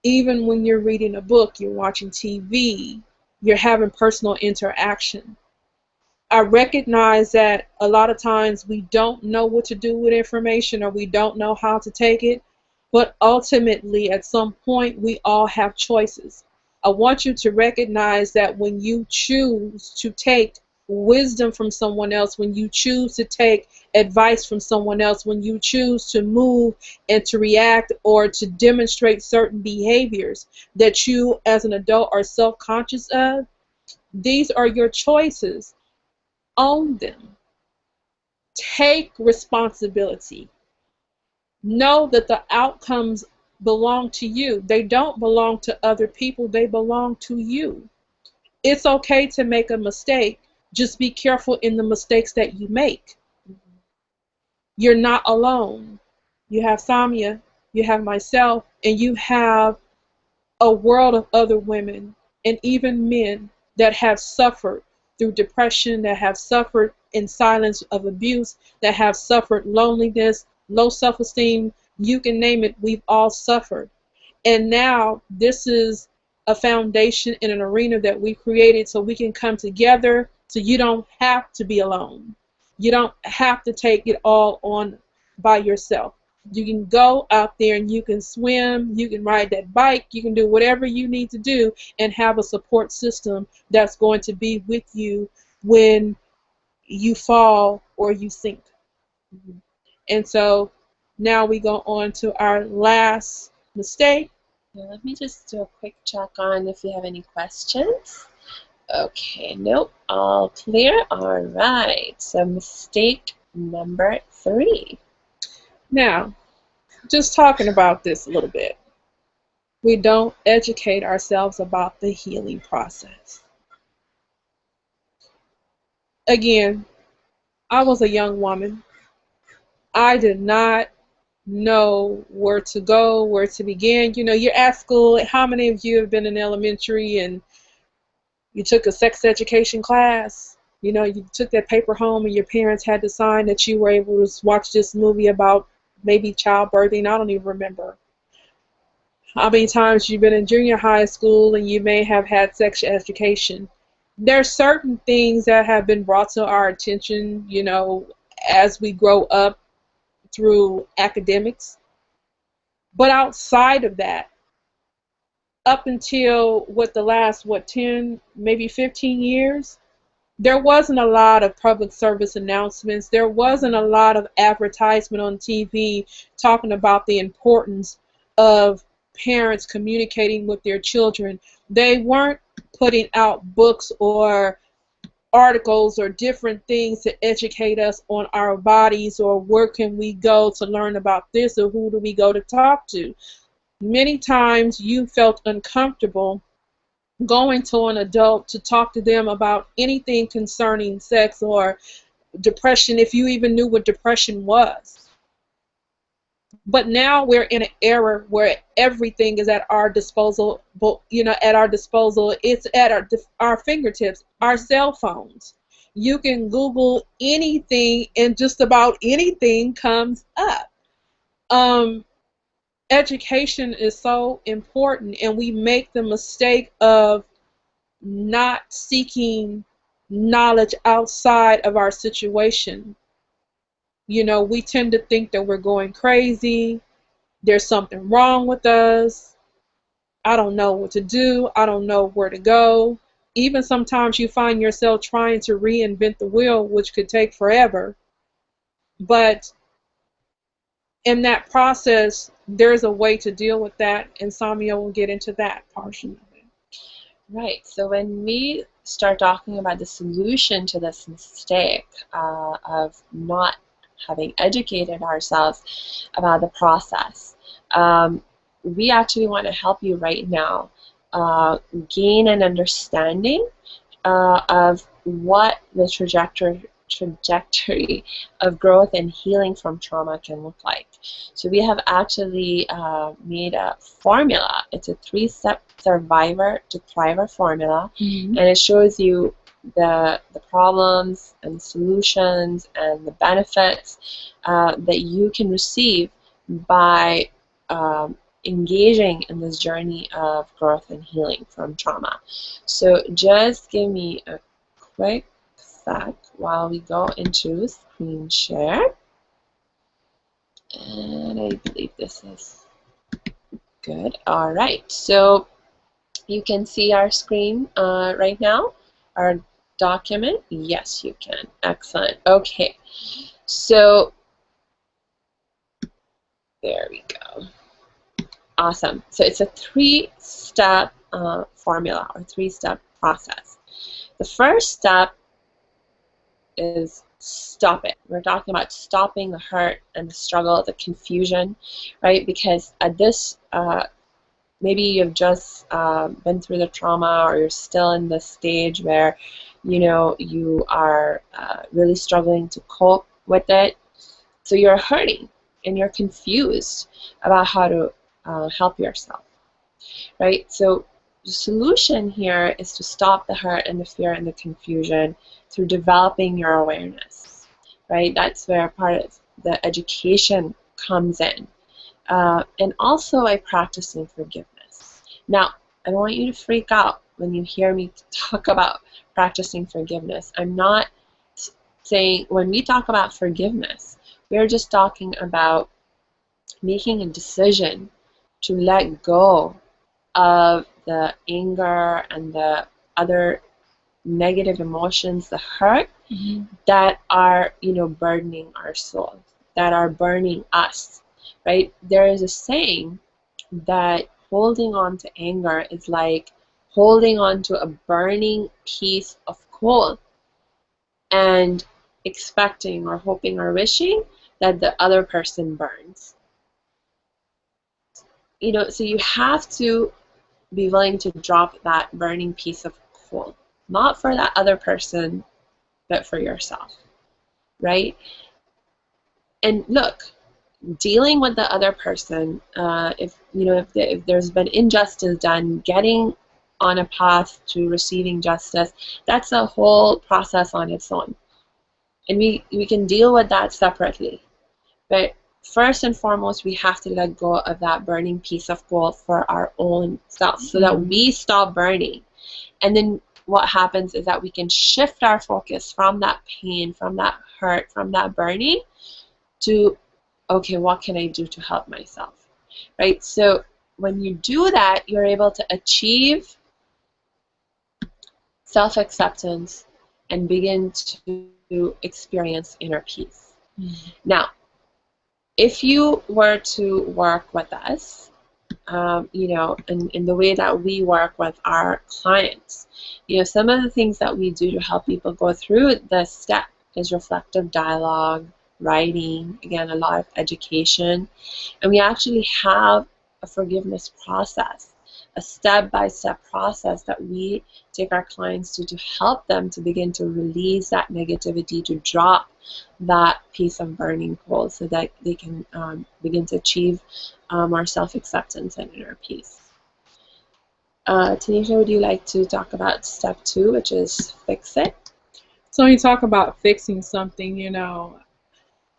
even when you're reading a book, you're watching TV, you're having personal interaction, I recognize that a lot of times we don't know what to do with information, or we don't know how to take it, but ultimately at some point we all have choices. I want you to recognize that when you choose to take wisdom from someone else, when you choose to take advice from someone else, when you choose to move and to react or to demonstrate certain behaviors that you as an adult are self-conscious of, these are your choices. Own them. Take responsibility. Know that the outcomes belong to you. They don't belong to other people. They belong to you. It's okay to make a mistake. Just be careful in the mistakes that you make. You're not alone. You have Samia, you have myself, and you have a world of other women and even men that have suffered through depression, that have suffered in silence of abuse, that have suffered loneliness, low self-esteem, you can name it, we've all suffered. And now this is a foundation in an arena that we created so we can come together, so you don't have to be alone. You don't have to take it all on by yourself. You can go out there and you can swim, you can ride that bike, you can do whatever you need to do and have a support system that's going to be with you when you fall or you sink. Mm-hmm. And so now we go on to our last mistake. Now let me just do a quick check on if you have any questions. Okay, nope, all clear. All right, so mistake number 3. Now, just talking about this a little bit. We don't educate ourselves about the healing process. Again, I was a young woman. I did not know where to go, where to begin. You know, you're at school. How many of you have been in elementary and you took a sex education class? You know, you took that paper home and your parents had to sign that you were able to watch this movie about maybe childbirthing. I don't even remember. How many times you've been in junior high school and you may have had sex education. There are certain things that have been brought to our attention, you know, as we grow up through academics. But outside of that, up until the last 10, maybe 15 years, there wasn't a lot of public service announcements. There wasn't a lot of advertisement on TV talking about the importance of parents communicating with their children. They weren't putting out books or articles or different things to educate us on our bodies, or where can we go to learn about this, or who do we go to talk to. Many times you felt uncomfortable going to an adult to talk to them about anything concerning sex or depression, if you even knew what depression was. But now we're in an era where everything is at our disposal. You know, at our disposal. It's at our fingertips, our cell phones. You can Google anything, and just about anything comes up. Education is so important, and we make the mistake of not seeking knowledge outside of our situation. We tend to think that we're going crazy. There's something wrong with us. I don't know what to do. I don't know where to go. Even sometimes you find yourself trying to reinvent the wheel, which could take forever. But in that process, there's a way to deal with that, and Samia will get into that portion of it. Right. So when we start talking about the solution to this mistake of not having educated ourselves about the process, we actually want to help you right now gain an understanding of what the trajectory of growth and healing from trauma can look like. So we have actually made a formula. It's a 3-step survivor to thriver formula, and it shows you the problems and solutions and the benefits that you can receive by engaging in this journey of growth and healing from trauma. So just give me a quick sec while we go into screen share. And I believe this is good. All right, so you can see our screen right now, our document. Yes, you can. Excellent. Okay, so there we go. Awesome. So it's a 3-step formula or 3-step process. The first step is stop it. We're talking about stopping the hurt and the struggle, the confusion, right? Because at this, maybe you've just been through the trauma, or you're still in the stage where, you are really struggling to cope with it. So you're hurting and you're confused about how to help yourself, right? So the solution here is to stop the hurt and the fear and the confusion through developing your awareness, right? That's where part of the education comes in. And also by practicing forgiveness. Now, I don't want you to freak out when you hear me talk about practicing forgiveness. I'm not saying, when we talk about forgiveness, we're just talking about making a decision to let go of the anger and the other negative emotions, the hurt, that are, burdening our soul, that are burning us, right? There is a saying that holding on to anger is like holding on to a burning piece of coal and expecting or hoping or wishing that the other person burns. So you have to be willing to drop that burning piece of coal, not for that other person, but for yourself, right? And look, dealing with the other person, if there's been injustice done, getting on a path to receiving justice, that's a whole process on its own, and we can deal with that separately. But first and foremost, we have to let go of that burning piece of coal for our own self, so that we stop burning. And then what happens is that we can shift our focus from that pain, from that hurt, from that burning to, okay, what can I do to help myself, right? So when you do that, you're able to achieve self-acceptance and begin to experience inner peace. Now, if you were to work with us, in the way that we work with our clients, some of the things that we do to help people go through this step is reflective dialogue, writing, again, a lot of education, and we actually have a forgiveness process, a step-by-step process that we take our clients to help them to begin to release that negativity, to drop that piece of burning coal, so that they can begin to achieve more self-acceptance and inner peace. Tenisha, would you like to talk about step 2, which is fix it? So when you talk about fixing something,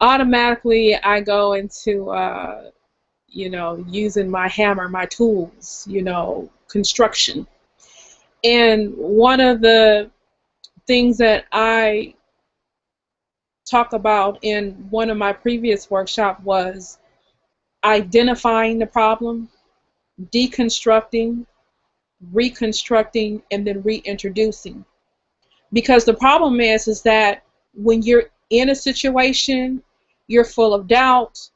automatically I go into using my hammer, my tools, construction. And one of the things that I talk about in one of my previous workshops was identifying the problem, deconstructing, reconstructing, and then reintroducing. Because the problem is that when you're in a situation, you're full of doubt,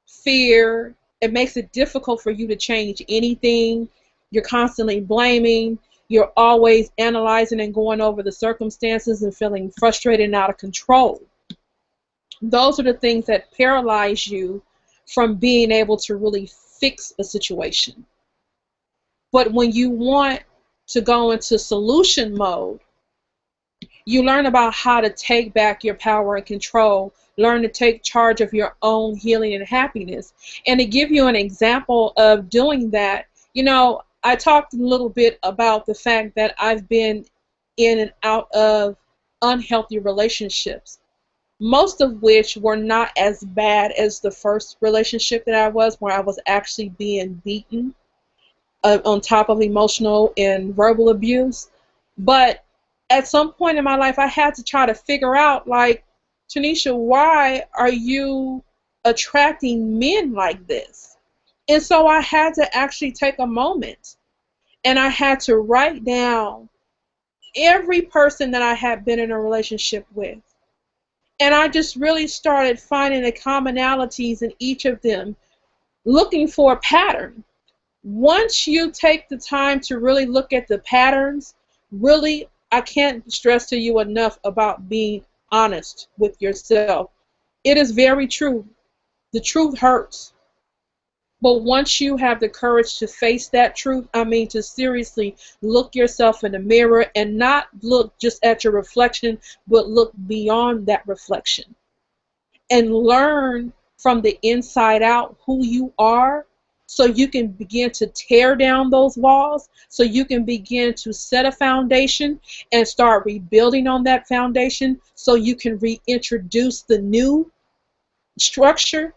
fear. It makes it difficult for you to change anything. You're constantly blaming. You're always analyzing and going over the circumstances and feeling frustrated and out of control. Those are the things that paralyze you from being able to really fix a situation. But when you want to go into solution mode, you learn about how to take back your power and control, learn to take charge of your own healing and happiness. And to give you an example of doing that, I talked a little bit about the fact that I've been in and out of unhealthy relationships, most of which were not as bad as the first relationship that I was, where I was actually being beaten on top of emotional and verbal abuse. But at some point in my life, I had to try to figure out, like, Tenisha, why are you attracting men like this? And so I had to actually take a moment and I had to write down every person that I had been in a relationship with. And I just really started finding the commonalities in each of them, looking for a pattern. Once you take the time to really look at the patterns, really, I can't stress to you enough about being honest with yourself. It is very true. The truth hurts. But once you have the courage to face that truth, to seriously look yourself in the mirror and not look just at your reflection, but look beyond that reflection and learn from the inside out who you are, so you can begin to tear down those walls, so you can begin to set a foundation and start rebuilding on that foundation, so you can reintroduce the new structure.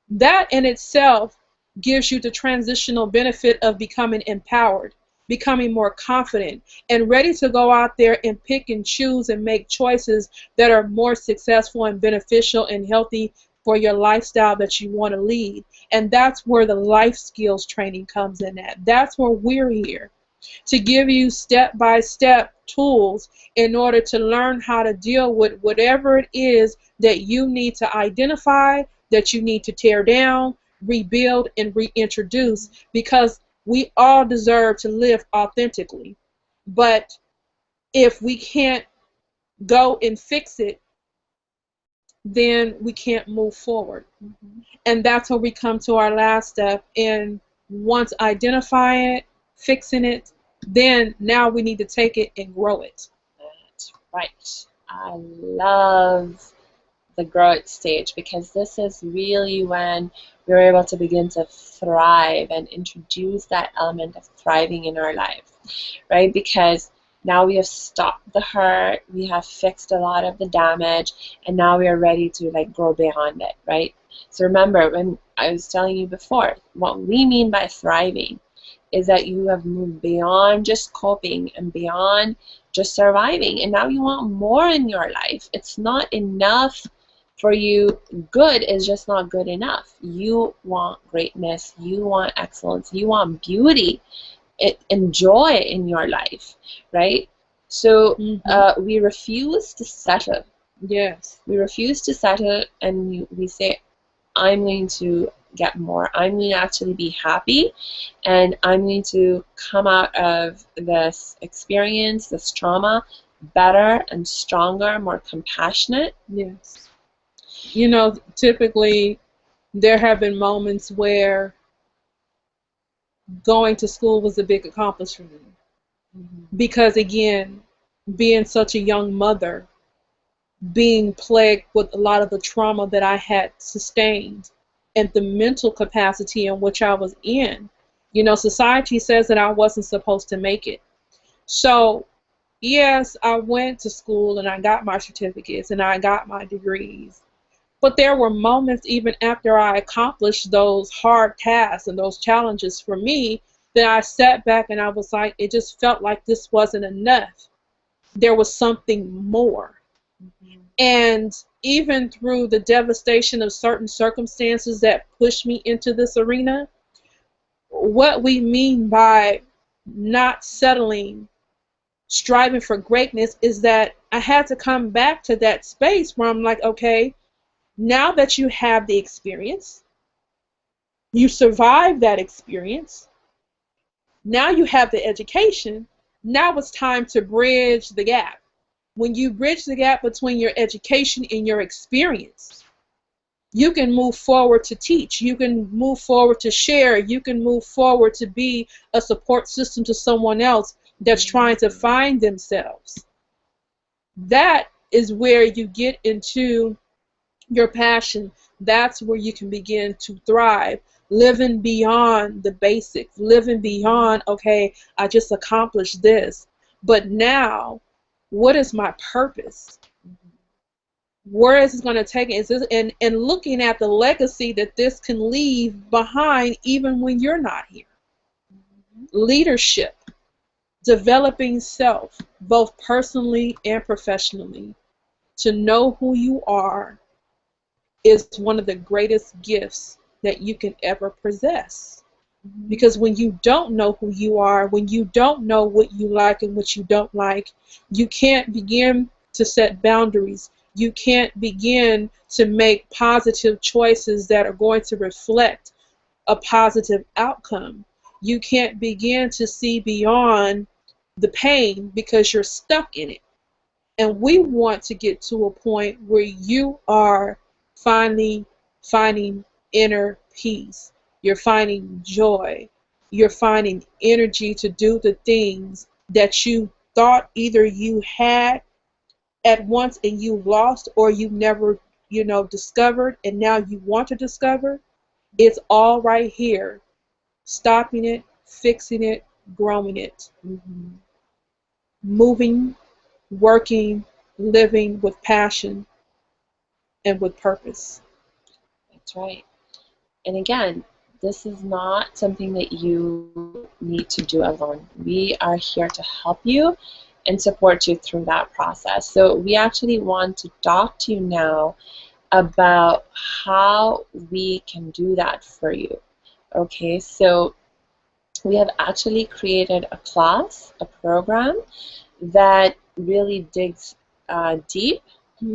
That in itself gives you the transitional benefit of becoming empowered, becoming more confident, and ready to go out there and pick and choose and make choices that are more successful and beneficial and healthy for your lifestyle that you want to lead. And that's where the life skills training comes in at. That's where we're here, to give you step-by-step tools in order to learn how to deal with whatever it is that you need to identify, that you need to tear down, rebuild, and reintroduce, because we all deserve to live authentically. But if we can't go and fix it, then we can't move forward. And that's where we come to our last step. And once identifying it, fixing it, then now we need to take it and grow it. That's right. I love the grow it stage, because this is really when we're able to begin to thrive and introduce that element of thriving in our life, right? Because now we have stopped the hurt, we have fixed a lot of the damage, and now we are ready to grow beyond it, right? So remember, when I was telling you before, what we mean by thriving is that you have moved beyond just coping and beyond just surviving, and now you want more in your life. It's not enough for you. Good is just not good enough. You want greatness, you want excellence, you want beauty and joy in your life, right? So we refuse to settle. Yes. We refuse to settle, and we say, I'm going to get more. I'm going to actually be happy, and I'm going to come out of this experience, this trauma, better and stronger, more compassionate. Yes. Typically there have been moments where going to school was a big accomplishment for me. Because again, being such a young mother, being plagued with a lot of the trauma that I had sustained and the mental capacity in which I was in, society says that I wasn't supposed to make it. So yes, I went to school and I got my certificates and I got my degrees. But there were moments even after I accomplished those hard tasks and those challenges for me that I sat back and I was like, it just felt like this wasn't enough. there was something more. And even through the devastation of certain circumstances that pushed me into this arena, what we mean by not settling, striving for greatness, is that I had to come back to that space where I'm like, okay, now that you have the experience, you survived that experience, now you have the education, now it's time to bridge the gap. When you bridge the gap between your education and your experience, you can move forward to teach, you can move forward to share, you can move forward to be a support system to someone else that's trying to find themselves. That is where you get into your passion. That's where you can begin to thrive, living beyond the basics, living beyond, okay, I just accomplished this, but now what is my purpose? Where is it going to take it? And looking at the legacy that this can leave behind even when you're not here. Leadership, developing self, both personally and professionally. To know who you are is one of the greatest gifts that you can ever possess. Because when you don't know who you are, when you don't know what you like and what you don't like, you can't begin to set boundaries. You can't begin to make positive choices that are going to reflect a positive outcome. You can't begin to see beyond the pain because you're stuck in it. And we want to get to a point where you are finally finding inner peace. You're finding joy. You're finding energy to do the things that you thought either you had at once and you lost, or you never, discovered, and now you want to discover. It's all right here. Stopping it, fixing it, growing it. Moving, working, living with passion and with purpose. That's right. And again, this is not something that you need to do alone. We are here to help you and support you through that process. So we actually want to talk to you now about how we can do that for you. Okay, so we have actually created a class, a program that really digs deep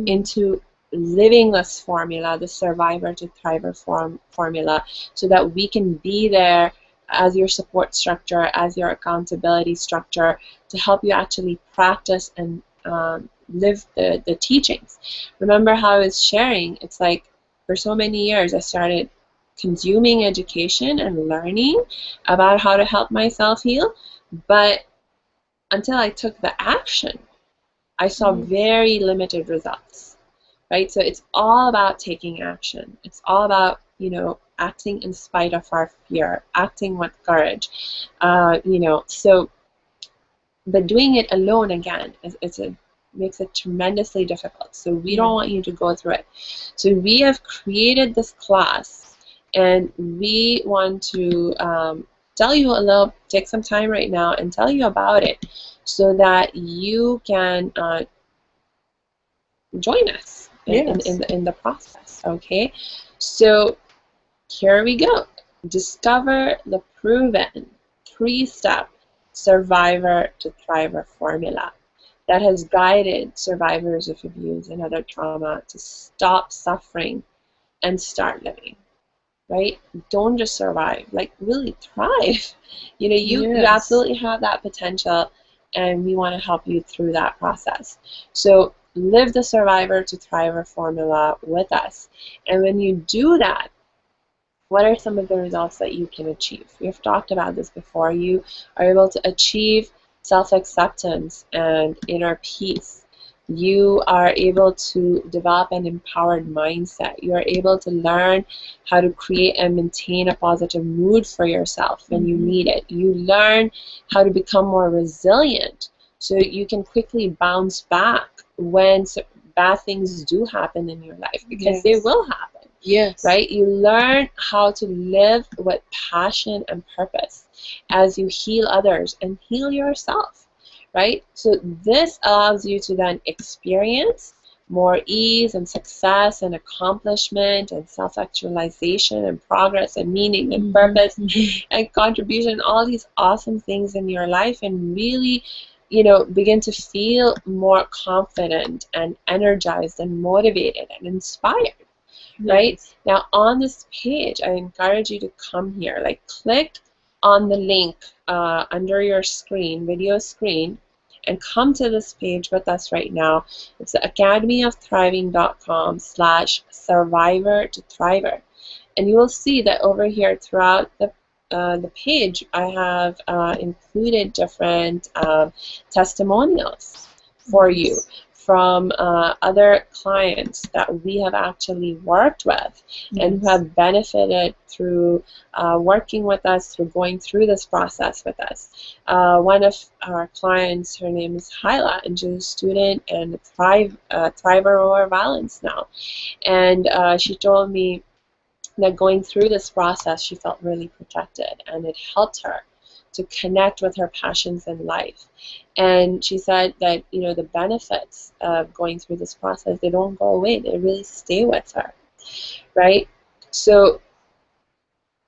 into living this formula, the survivor to thriver formula, so that we can be there as your support structure, as your accountability structure, to help you actually practice and live the teachings. Remember how I was sharing, it's like for so many years I started consuming education and learning about how to help myself heal, but until I took the action, I saw very limited results, right? So it's all about taking action. It's all about, acting in spite of our fear, acting with courage, so, but doing it alone, again, makes it tremendously difficult. So we don't want you to go through it. So we have created this class, and we want to tell you take some time right now and tell you about it so that you can join us in the process, okay? So here we go. Discover the proven 3-step survivor to thriver formula that has guided survivors of abuse and other trauma to stop suffering and start living, right? Don't just survive, like really thrive. You absolutely have that potential, and we want to help you through that process. So live the survivor to thriver formula with us. And when you do that, what are some of the results that you can achieve? We've talked about this before. You are able to achieve self-acceptance and inner peace. You are able to develop an empowered mindset. You are able to learn how to create and maintain a positive mood for yourself when you need it. You learn how to become more resilient so you can quickly bounce back when bad things do happen in your life, because they will happen. Yes. Right? You learn how to live with passion and purpose as you heal others and heal yourself. right? So this allows you to then experience more ease and success and accomplishment and self-actualization and progress and meaning and purpose and contribution, all these awesome things in your life, and really, you know, begin to feel more confident and energized and motivated and inspired. Right? Yes. Now on this page, I encourage you to come here, like click on the link under your screen, video screen, and come to this page with us right now. It's academyofthriving.com/survivor to thriver. And you will see that over here throughout the page, I have included different testimonials for you from other clients that we have actually worked with and who have benefited through working with us, through going through this process with us. One of our clients, her name is Hyla, and she's a student and thriver over violence now. And she told me that going through this process, she felt really protected, and it helped her to connect with her passions in life. And she said that, you know, the benefits of going through this process, they don't go away, they really stay with her, right? So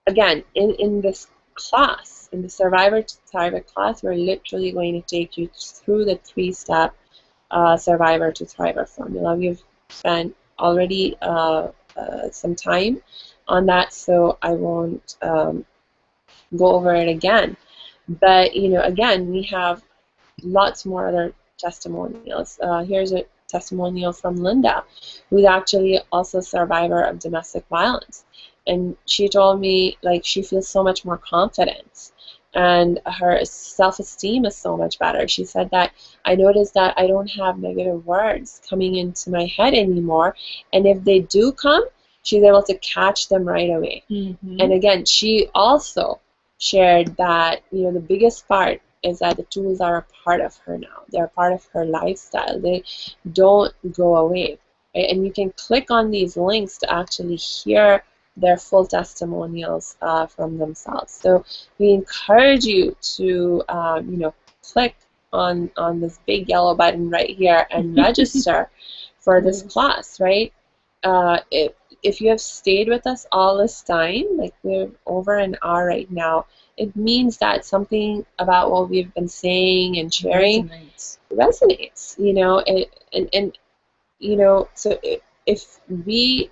again, in this class, in the Survivor to Thriver class, we're literally going to take you through the 3-step Survivor to Thriver formula. We've spent already some time on that, so I won't go over it again. But, you know, again, we have lots more other testimonials. Here's a testimonial from Linda, who's actually also a survivor of domestic violence. And she told me, like, she feels so much more confidence, and her self-esteem is so much better. She said that, I noticed that I don't have negative words coming into my head anymore, and if they do come, she's able to catch them right away. And again, she also shared that, you know, the biggest part is that the tools are a part of her now. They're a part of her lifestyle. They don't go away. Right? And you can click on these links to actually hear their full testimonials from themselves. So we encourage you to, you know, click on this big yellow button right here and register for this class, right? If you have stayed with us all this time, like we're over an hour right now, it means that something about what we've been saying and sharing resonates, you know, and you know, so if we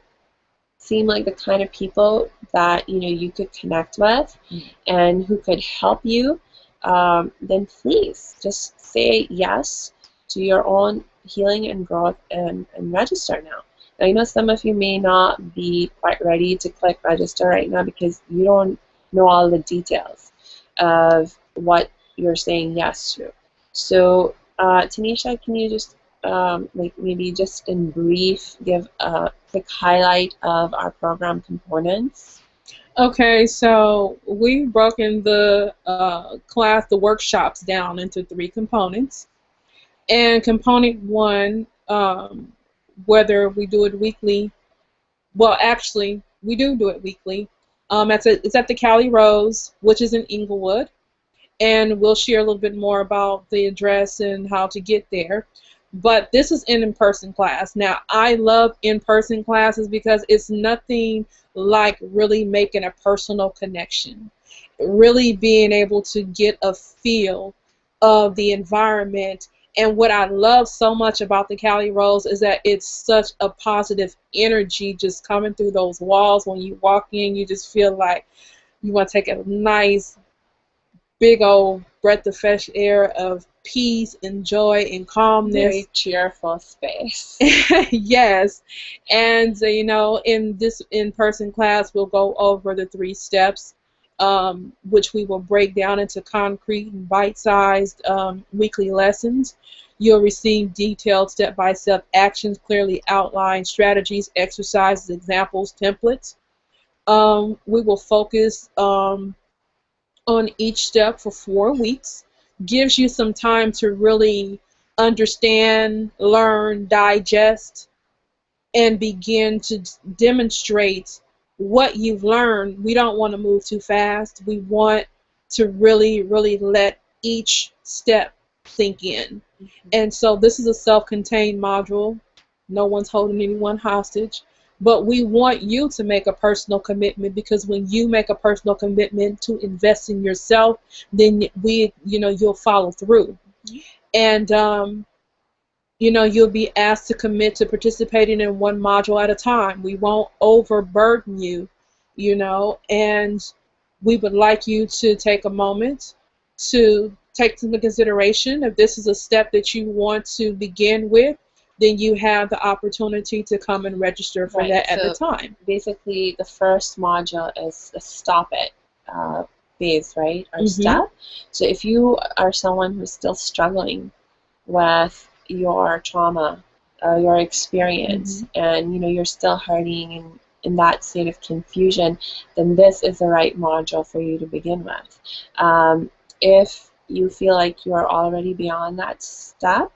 seem like the kind of people that, you know, you could connect with and who could help you, then please just say yes to your own healing and growth and register now. I know some of you may not be quite ready to click register right now because you don't know all the details of what you're saying yes to. So, Tenisha, can you just like maybe just in brief give a quick highlight of our program components? Okay, so we've broken the class, the workshops down into 3 components. And component 1, whether we do it weekly, well, actually, we do it weekly. It's at the Cali Rose, which is in Inglewood, and we'll share a little bit more about the address and how to get there. But this is an in-person class. Now, I love in-person classes because it's nothing like really making a personal connection, really being able to get a feel of the environment. And what I love so much about the Cali Rose is that it's such a positive energy just coming through those walls. When you walk in, you just feel like you want to take a nice, big old breath of fresh air of peace and joy and calmness. Very cheerful space. Yes. And, you know, in this in-person class, we'll go over the 3 steps, which we will break down into concrete and bite-sized weekly lessons. You'll receive detailed step-by-step actions, clearly outlined strategies, exercises, examples, templates. We will focus on each step for 4 weeks. Gives you some time to really understand, learn, digest, and begin to demonstrate what you've learned. We don't want to move too fast. We want to really, really let each step sink in. And so this is a self-contained module. No one's holding anyone hostage. But we want you to make a personal commitment, because when you make a personal commitment to invest in yourself, then you'll follow through. And you'll be asked to commit to participating in one module at a time. We won't overburden you, and we would like you to take a moment to take into consideration if this is a step that you want to begin with. Then you have the opportunity to come and register for that at the time. Basically, the first module is a stop it phase, right? Or step. So if you are someone who's still struggling with your trauma, your experience, and you're still hurting and in that state of confusion, then this is the right module for you to begin with. If you feel like you're already beyond that step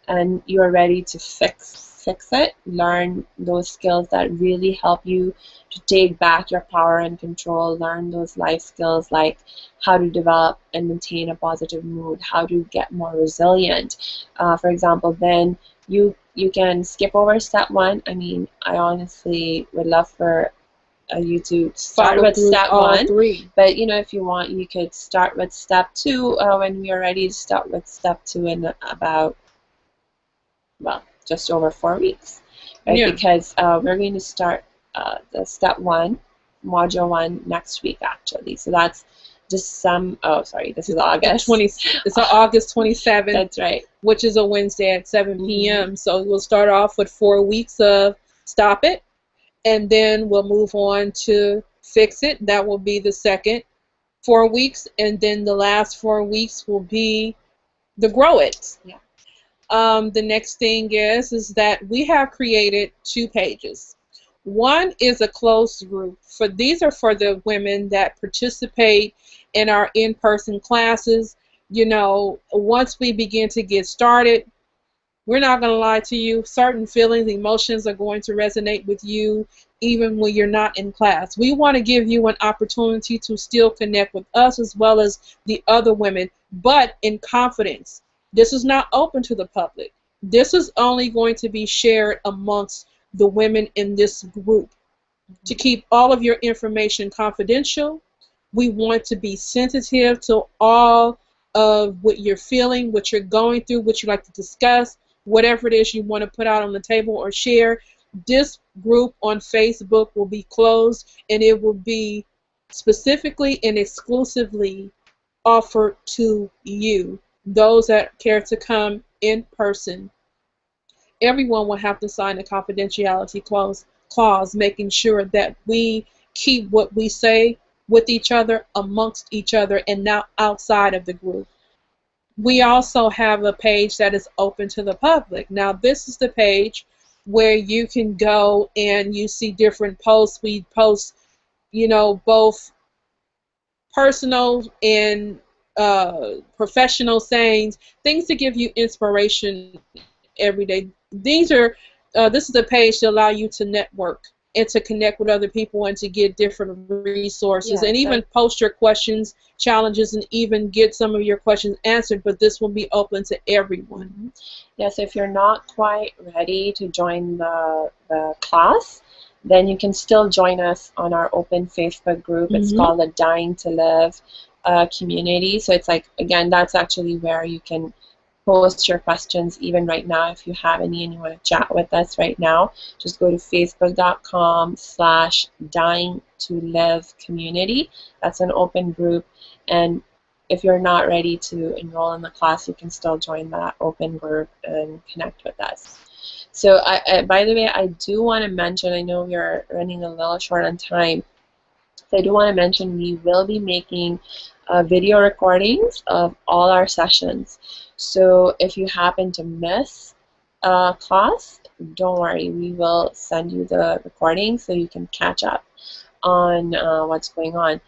and you're ready to fix it, learn those skills that really help you to take back your power and control, learn those life skills like how to develop and maintain a positive mood, how to get more resilient, for example, then you can skip over step 1. I mean, I honestly would love for you to start with step 1, but if you want, you could start with step 2 when we are ready to start with step 2 in about, well, just over 4 weeks, right? Because we're going to start the step 1, module 1 next week, actually. So that's just this is August. It's August 27th. That's right. Which is a Wednesday at 7 p.m. So we'll start off with 4 weeks of Stop It, and then we'll move on to Fix It. That will be the second 4 weeks, and then the last 4 weeks will be the Grow It. Yeah. The next thing is that we have created 2 pages. One is a closed group. These are for the women that participate in our in-person classes. Once we begin to get started, we're not going to lie to you. Certain feelings, emotions are going to resonate with you even when you're not in class. We want to give you an opportunity to still connect with us as well as the other women, but in confidence. This is not open to the public. This is only going to be shared amongst the women in this group. To keep all of your information confidential, we want to be sensitive to all of what you're feeling, what you're going through, what you like to discuss, whatever it is you want to put out on the table or share. This group on Facebook will be closed, and it will be specifically and exclusively offered to you, those that care to come in person. Everyone will have to sign a confidentiality clause, making sure that we keep what we say with each other, amongst each other, and not outside of the group. We also have a page that is open to the public. Now, this is the page where you can go and you see different posts. We post, both personal and professional sayings, things to give you inspiration every day. This is a page to allow you to network and to connect with other people and to get different resources, and even post your questions, challenges, and even get some of your questions answered, but this will be open to everyone. Yeah, so if you're not quite ready to join the class, then you can still join us on our open Facebook group. It's called the Dying to Live community. So it's like, again, that's actually where you can post your questions even right now. If you have any and you want to chat with us right now, just go to facebook.com/dying-to-live-community. That's an open group, and if you're not ready to enroll in the class, you can still join that open group and connect with us. So by the way, I do want to mention, I know we're running a little short on time, so I do want to mention we will be making video recordings of all our sessions. So if you happen to miss a class, don't worry, we will send you the recording so you can catch up on what's going on.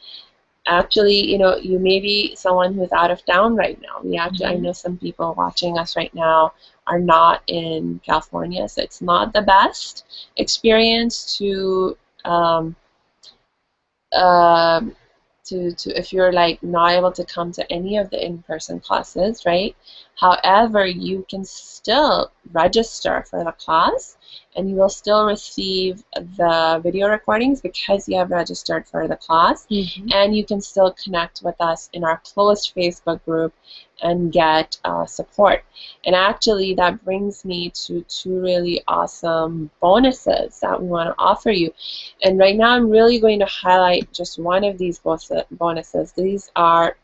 Actually, you may be someone who's out of town right now. I know some people watching us right now are not in California, so it's not the best experience to if you're like not able to come to any of the in-person classes, right? However, you can still register for the class, and you will still receive the video recordings because you have registered for the class. And you can still connect with us in our closed Facebook group and get support. And actually, that brings me to two really awesome bonuses that we want to offer you. And right now, I'm really going to highlight just one of these bonuses. These are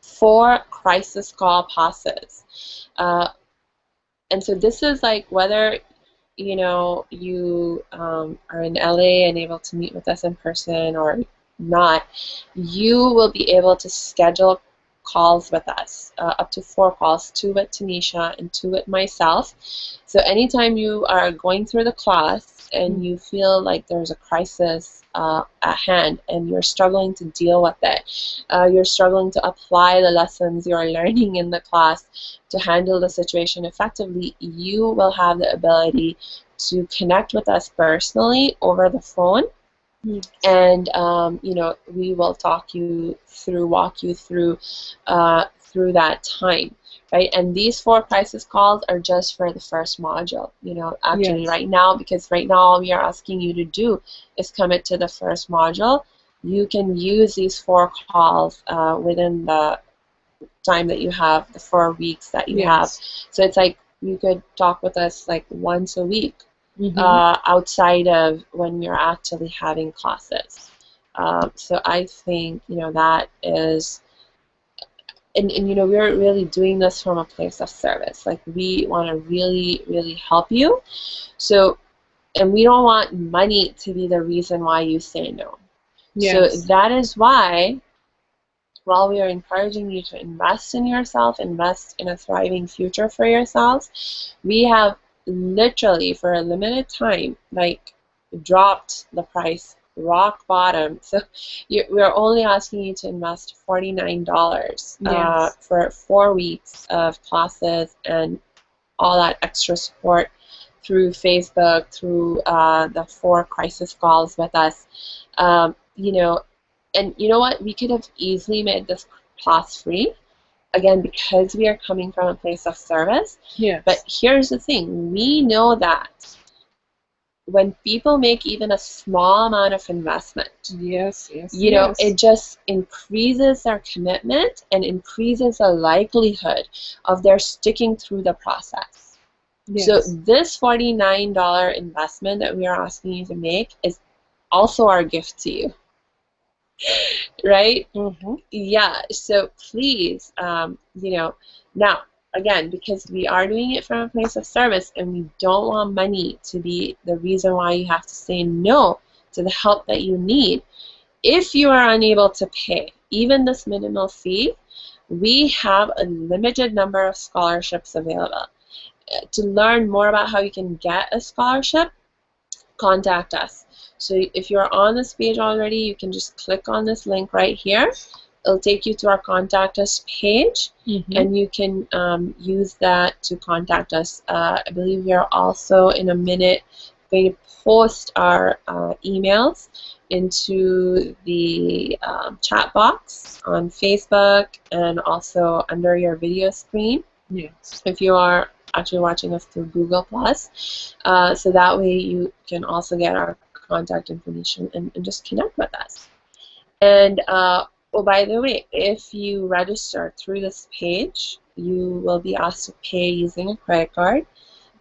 4 crisis call passes. And so this is like whether you are in LA and able to meet with us in person or not, you will be able to schedule calls with us, up to 4 calls, 2 with Tenisha and 2 with myself. So anytime you are going through the class and you feel like there's a crisis at hand and you're struggling to deal with it, you're struggling to apply the lessons you're learning in the class to handle the situation effectively, you will have the ability to connect with us personally over the phone. And we will walk you through that time, right? And these 4 crisis calls are just for the first module. Actually, Yes. right now, because right now all we are asking you to do is commit to the first module. You can use these 4 calls within the time that you have, the 4 weeks that you have. So it's like you could talk with us like once a week. Outside of when you're actually having classes. So I think, that is, and we're really doing this from a place of service. Like, we want to really, really help you. So, and we don't want money to be the reason why you say no. So that is why, while we are encouraging you to invest in yourself, invest in a thriving future for yourselves, we have literally, for a limited time, like, dropped the price rock bottom. So we're only asking you to invest $49 for 4 weeks of classes and all that extra support through Facebook, through the 4 crisis calls with us. And you know what? We could have easily made this class free, again, because we are coming from a place of service. But here's the thing. We know that when people make even a small amount of investment, it just increases their commitment and increases the likelihood of their sticking through the process. So this $49 investment that we are asking you to make is also our gift to you. Right? Yeah, so please, now, again, because we are doing it from a place of service and we don't want money to be the reason why you have to say no to the help that you need, if you are unable to pay even this minimal fee, we have a limited number of scholarships available. To learn more about how you can get a scholarship, contact us. So if you're on this page already, you can just click on this link right here. It'll take you to our contact us page, and you can use that to contact us. I believe we are also in a minute going to post our emails into the chat box on Facebook and also under your video screen. If you are actually watching us through Google+. So that way you can also get our contact information and just connect with us. And oh, by the way, if you register through this page, you will be asked to pay using a credit card.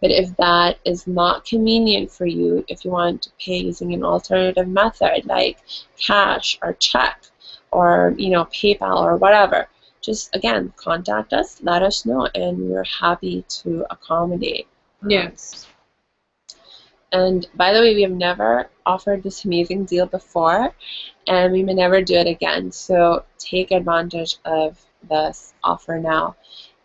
But if that is not convenient for you, if you want to pay using an alternative method like cash or check or PayPal or whatever, just again contact us, let us know, and we're happy to accommodate. And by the way, we have never offered this amazing deal before, and we may never do it again. So take advantage of this offer now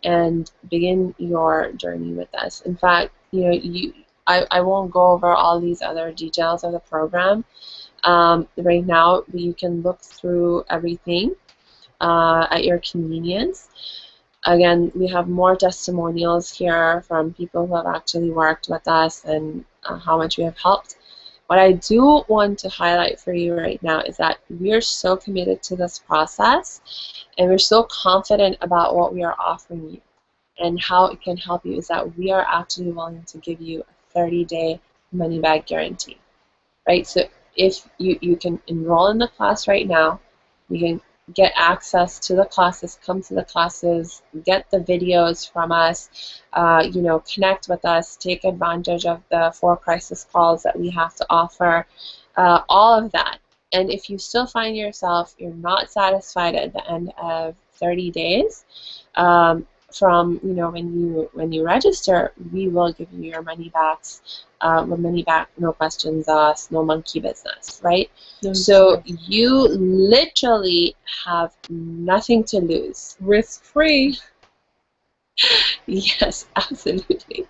and begin your journey with us. In fact, I won't go over all these other details of the program right now, but you can look through everything at your convenience. Again, we have more testimonials here from people who have actually worked with us and how much we have helped. What I do want to highlight for you right now is that we're so committed to this process and we're so confident about what we are offering you. and how it can help you is that we are actually willing to give you a 30-day money back guarantee, right? So if you can enroll in the class right now, you can get access to the classes, come to the classes, get the videos from us, connect with us, take advantage of the 4 crisis calls that we have to offer, all of that. And if you still find yourself, you're not satisfied at the end of 30 days, from when you register, we will give you your money backs. Money back, no questions asked, no monkey business, right? So you literally have nothing to lose. Risk free. Yes, absolutely.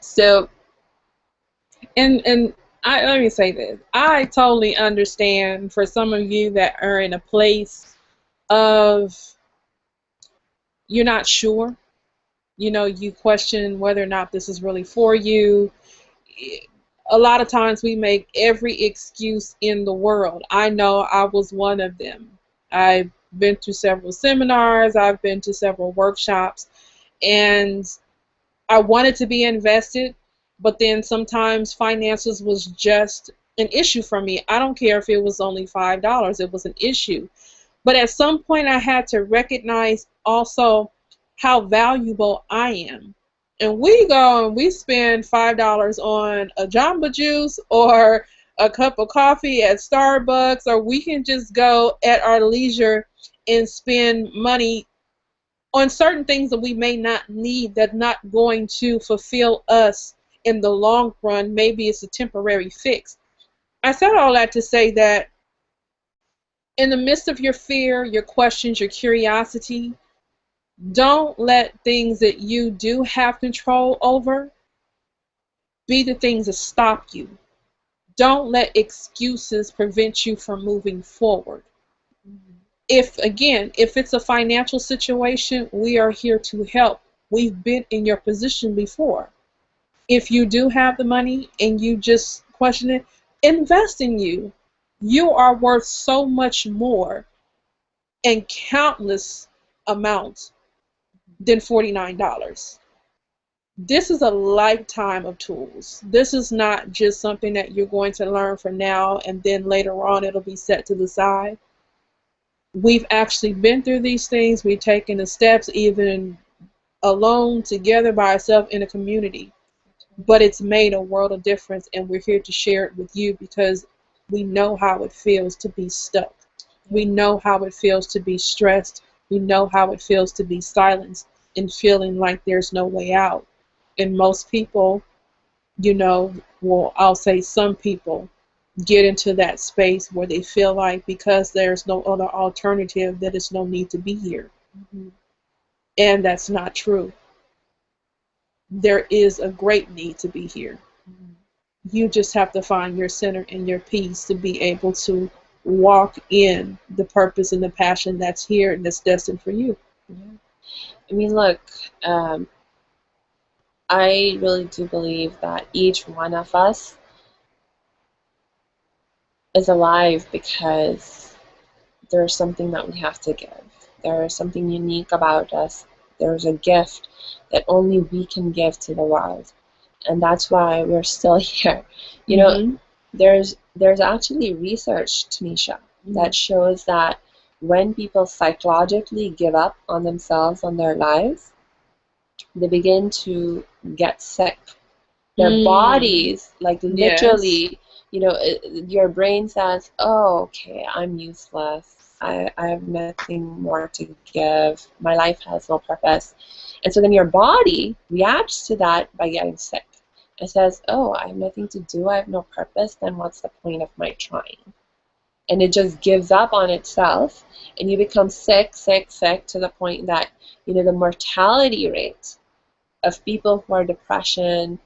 So, and let me say this. I totally understand for some of you that are in a place of you're not sure. You question whether or not this is really for you. A lot of times we make every excuse in the world. I know I was one of them. I've been to several seminars, I've been to several workshops, and I wanted to be invested, but then sometimes finances was just an issue for me. I don't care if it was only $5, it was an issue. But at some point I had to recognize also how valuable I am. And we go and we spend $5 on a Jamba Juice or a cup of coffee at Starbucks, or we can just go at our leisure and spend money on certain things that we may not need, that's not going to fulfill us in the long run. Maybe it's a temporary fix. I said all that to say that in the midst of your fear, your questions, your curiosity, don't let things that you do have control over be the things that stop you. Don't let excuses prevent you from moving forward. If it's a financial situation, we are here to help. We've been in your position before. If you do have the money and you just question it, invest in you. You are worth so much more and countless amounts than $49. This is a lifetime of tools. This is not just something that you're going to learn for now and then later on it'll be set to the side. We've actually been through these things. We've taken the steps even alone, together, by ourselves, in a community. But it's made a world of difference, and we're here to share it with you because we know how it feels to be stuck. We know how it feels to be stressed. We know how it feels to be silenced and feeling like there's no way out. And most people, I'll say some people, get into that space where they feel like because there's no other alternative that there's no need to be here. Mm-hmm. And that's not true. There is a great need to be here. Mm-hmm. You just have to find your center and your peace to be able to walk in the purpose and the passion that's here and that's destined for you. Yeah. I mean, look, I really do believe that each one of us is alive because there's something that we have to give. There is something unique about us. There's a gift that only we can give to the world. And that's why we're still here. There's actually research, Tenisha, that shows that when people psychologically give up on themselves, on their lives, they begin to get sick. Their bodies, like literally, your brain says, oh, okay, I'm useless. I have nothing more to give. My life has no purpose. And so then your body reacts to that by getting sick. It says, oh, I have nothing to do. I have no purpose. Then what's the point of my trying? And it just gives up on itself. And you become sick to the point that, the mortality rate of people who are depression,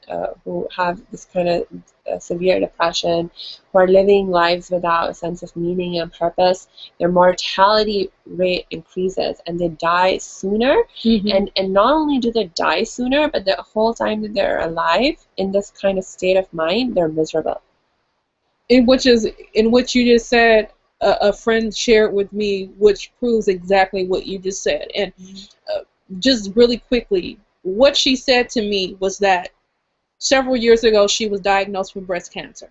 who have this kind of severe depression, who are living lives without a sense of meaning and purpose, their mortality rate increases and they die sooner. Mm-hmm. And not only do they die sooner, but the whole time that they're alive in this kind of state of mind, they're miserable. In which you just said, a friend shared with me, which proves exactly what you just said. And just really quickly, what she said to me was that several years ago she was diagnosed with breast cancer.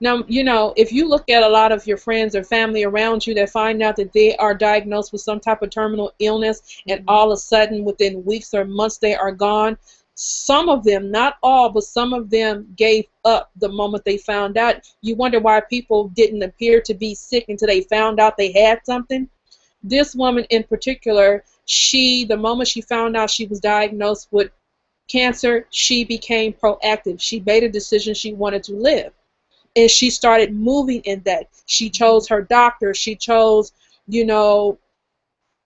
Now, you know, if you look at a lot of your friends or family around you that find out that they are diagnosed with some type of terminal illness, and all of a sudden within weeks or months they are gone, some of them, not all, but some of them gave up the moment they found out. You wonder why people didn't appear to be sick until they found out they had something. This woman in particular, the moment she found out she was diagnosed with cancer, she became proactive. She made a decision she wanted to live. And she started moving in that. She chose her doctor. She chose, you know,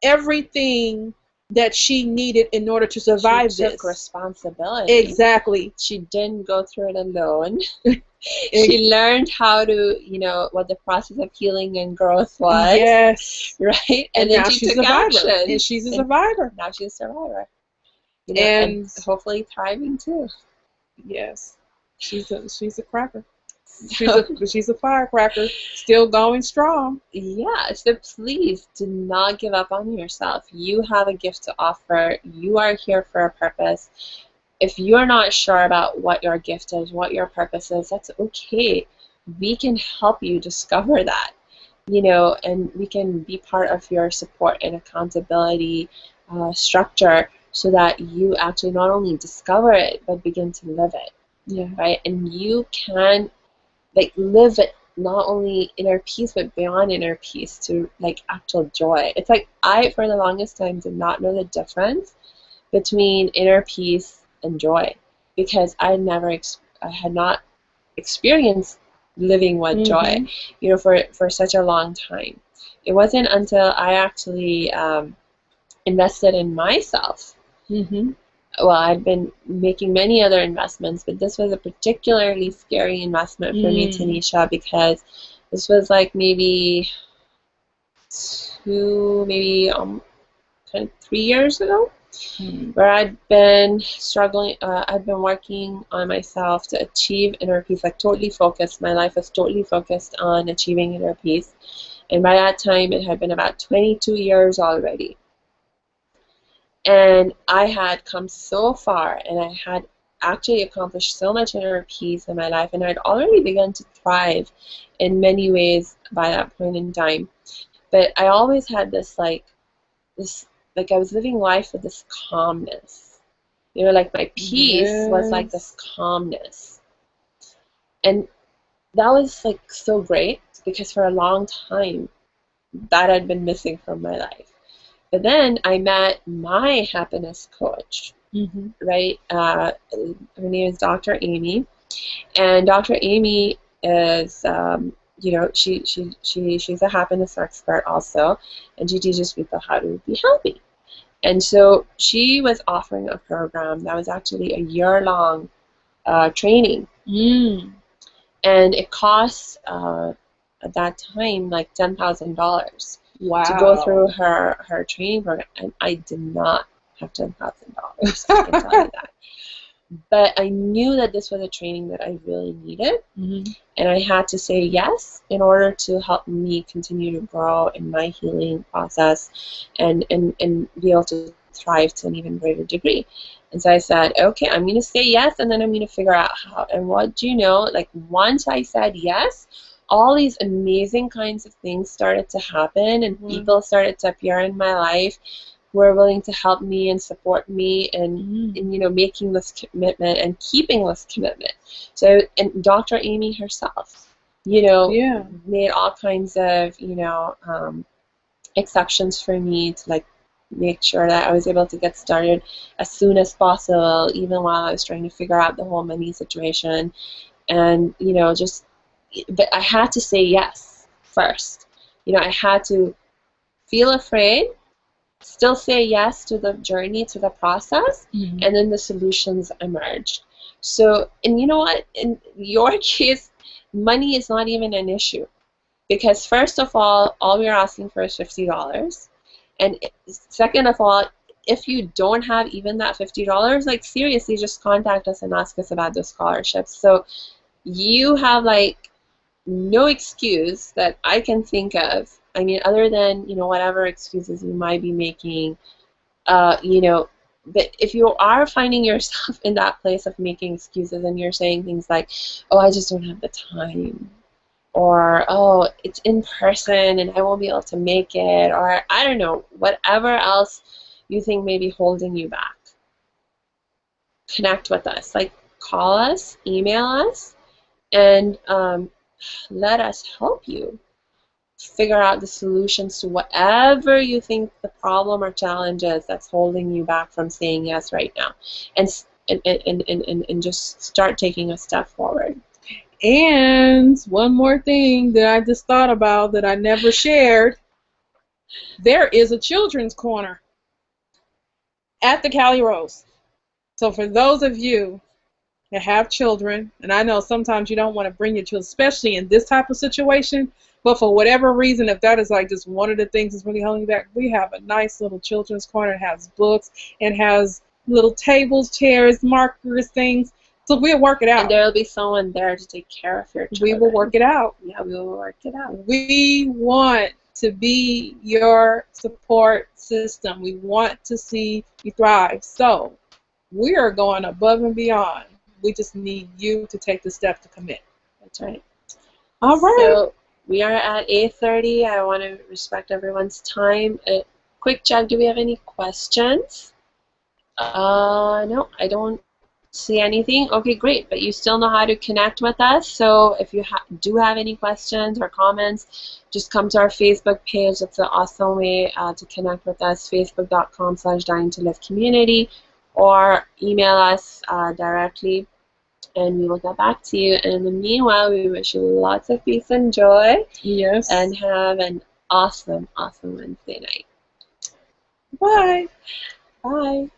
everything that she needed in order to survive She took responsibility. Exactly. She didn't go through it alone. She learned how to, you know, what the process of healing and growth was. Yes. Right? And then now she she's took a survivor. action. And she's a survivor. Now she's a survivor. You know, and hopefully thriving too. Yes. She's a cracker. She's a firecracker, still going strong. Yeah, so please do not give up on yourself. You have a gift to offer. You are here for a purpose. If you're not sure about what your gift is, what your purpose is, that's okay. We can help you discover that, you know, and we can be part of your support and accountability structure so that you actually not only discover it, but begin to live it. Yeah. Right? And you can like live it not only inner peace but beyond inner peace to like actual joy. It's like I for the longest time did not know the difference between inner peace and joy because I had not experienced living with joy, you know, for such a long time. It wasn't until I actually invested in myself. Well, I'd been making many other investments, but this was a particularly scary investment for me, Tenisha, because this was like maybe 3 years ago, where I'd been struggling. I'd been working on myself to achieve inner peace, like totally focused. My life was totally focused on achieving inner peace, and by that time, it had been about 22 years already. And I had come so far, and I had actually accomplished so much inner peace in my life, and I'd already begun to thrive in many ways by that point in time. But I always had this I was living life with this calmness. You know, like my peace was like this calmness. And that was like so great because for a long time that had been missing from my life. But then I met my happiness coach, right? Her name is Dr. Amy, and Dr. Amy is, you know, she's a happiness expert also, and she teaches people how to be happy. And so she was offering a program that was actually a year-long training, and it cost at that time like $10,000. Wow. To go through her training program, and I did not have $10,000. I can tell you that. But I knew that this was a training that I really needed, and I had to say yes in order to help me continue to grow in my healing process and be able to thrive to an even greater degree. And so I said, okay, I'm going to say yes, and then I'm going to figure out how. And what do you know? Like once I said yes, all these amazing kinds of things started to happen, and people started to appear in my life who were willing to help me and support me and you know, making this commitment and keeping this commitment. So, and Dr. Amy herself, you know, made all kinds of, you know, exceptions for me to like make sure that I was able to get started as soon as possible, even while I was trying to figure out the whole money situation. And, you know, just but I had to say yes first. You know, I had to feel afraid, still say yes to the journey, to the process, and then the solutions emerged. So, and you know what? In your case, money is not even an issue. Because first of all we're asking for is $50. And second of all, if you don't have even that $50, like seriously, just contact us and ask us about those scholarships. So you have like no excuse that I can think of. I mean, other than, you know, whatever excuses you might be making, you know, but if you are finding yourself in that place of making excuses and you're saying things like, oh, I just don't have the time, or oh, it's in person and I won't be able to make it, or I don't know, whatever else you think may be holding you back, connect with us. Like, call us, email us, and let us help you figure out the solutions to whatever you think the problem or challenge is that's holding you back from saying yes right now, and just start taking a step forward. And one more thing that I just thought about that I never shared, there is a children's corner at the Cali Rose. So for those of you that have children, and I know sometimes you don't want to bring your children, especially in this type of situation, but for whatever reason, if that is like just one of the things that's really holding you back, we have a nice little children's corner. It has books, it has little tables, chairs, markers, things. So we'll work it out. And there will be someone there to take care of your children. We will work it out. Yeah, we will work it out. We want to be your support system. We want to see you thrive. So we are going above and beyond. We just need you to take the step to commit. That's right. All right. So we are at 8:30. I want to respect everyone's time. A quick check. Do we have any questions? No, I don't see anything. Okay, great. But you still know how to connect with us. So if you do have any questions or comments, just come to our Facebook page. It's an awesome way to connect with us. Facebook.com/dying-to-live-community, or email us directly, and we will get back to you. And in the meanwhile, we wish you lots of peace and joy. Yes. And have an awesome, awesome Wednesday night. Bye. Bye.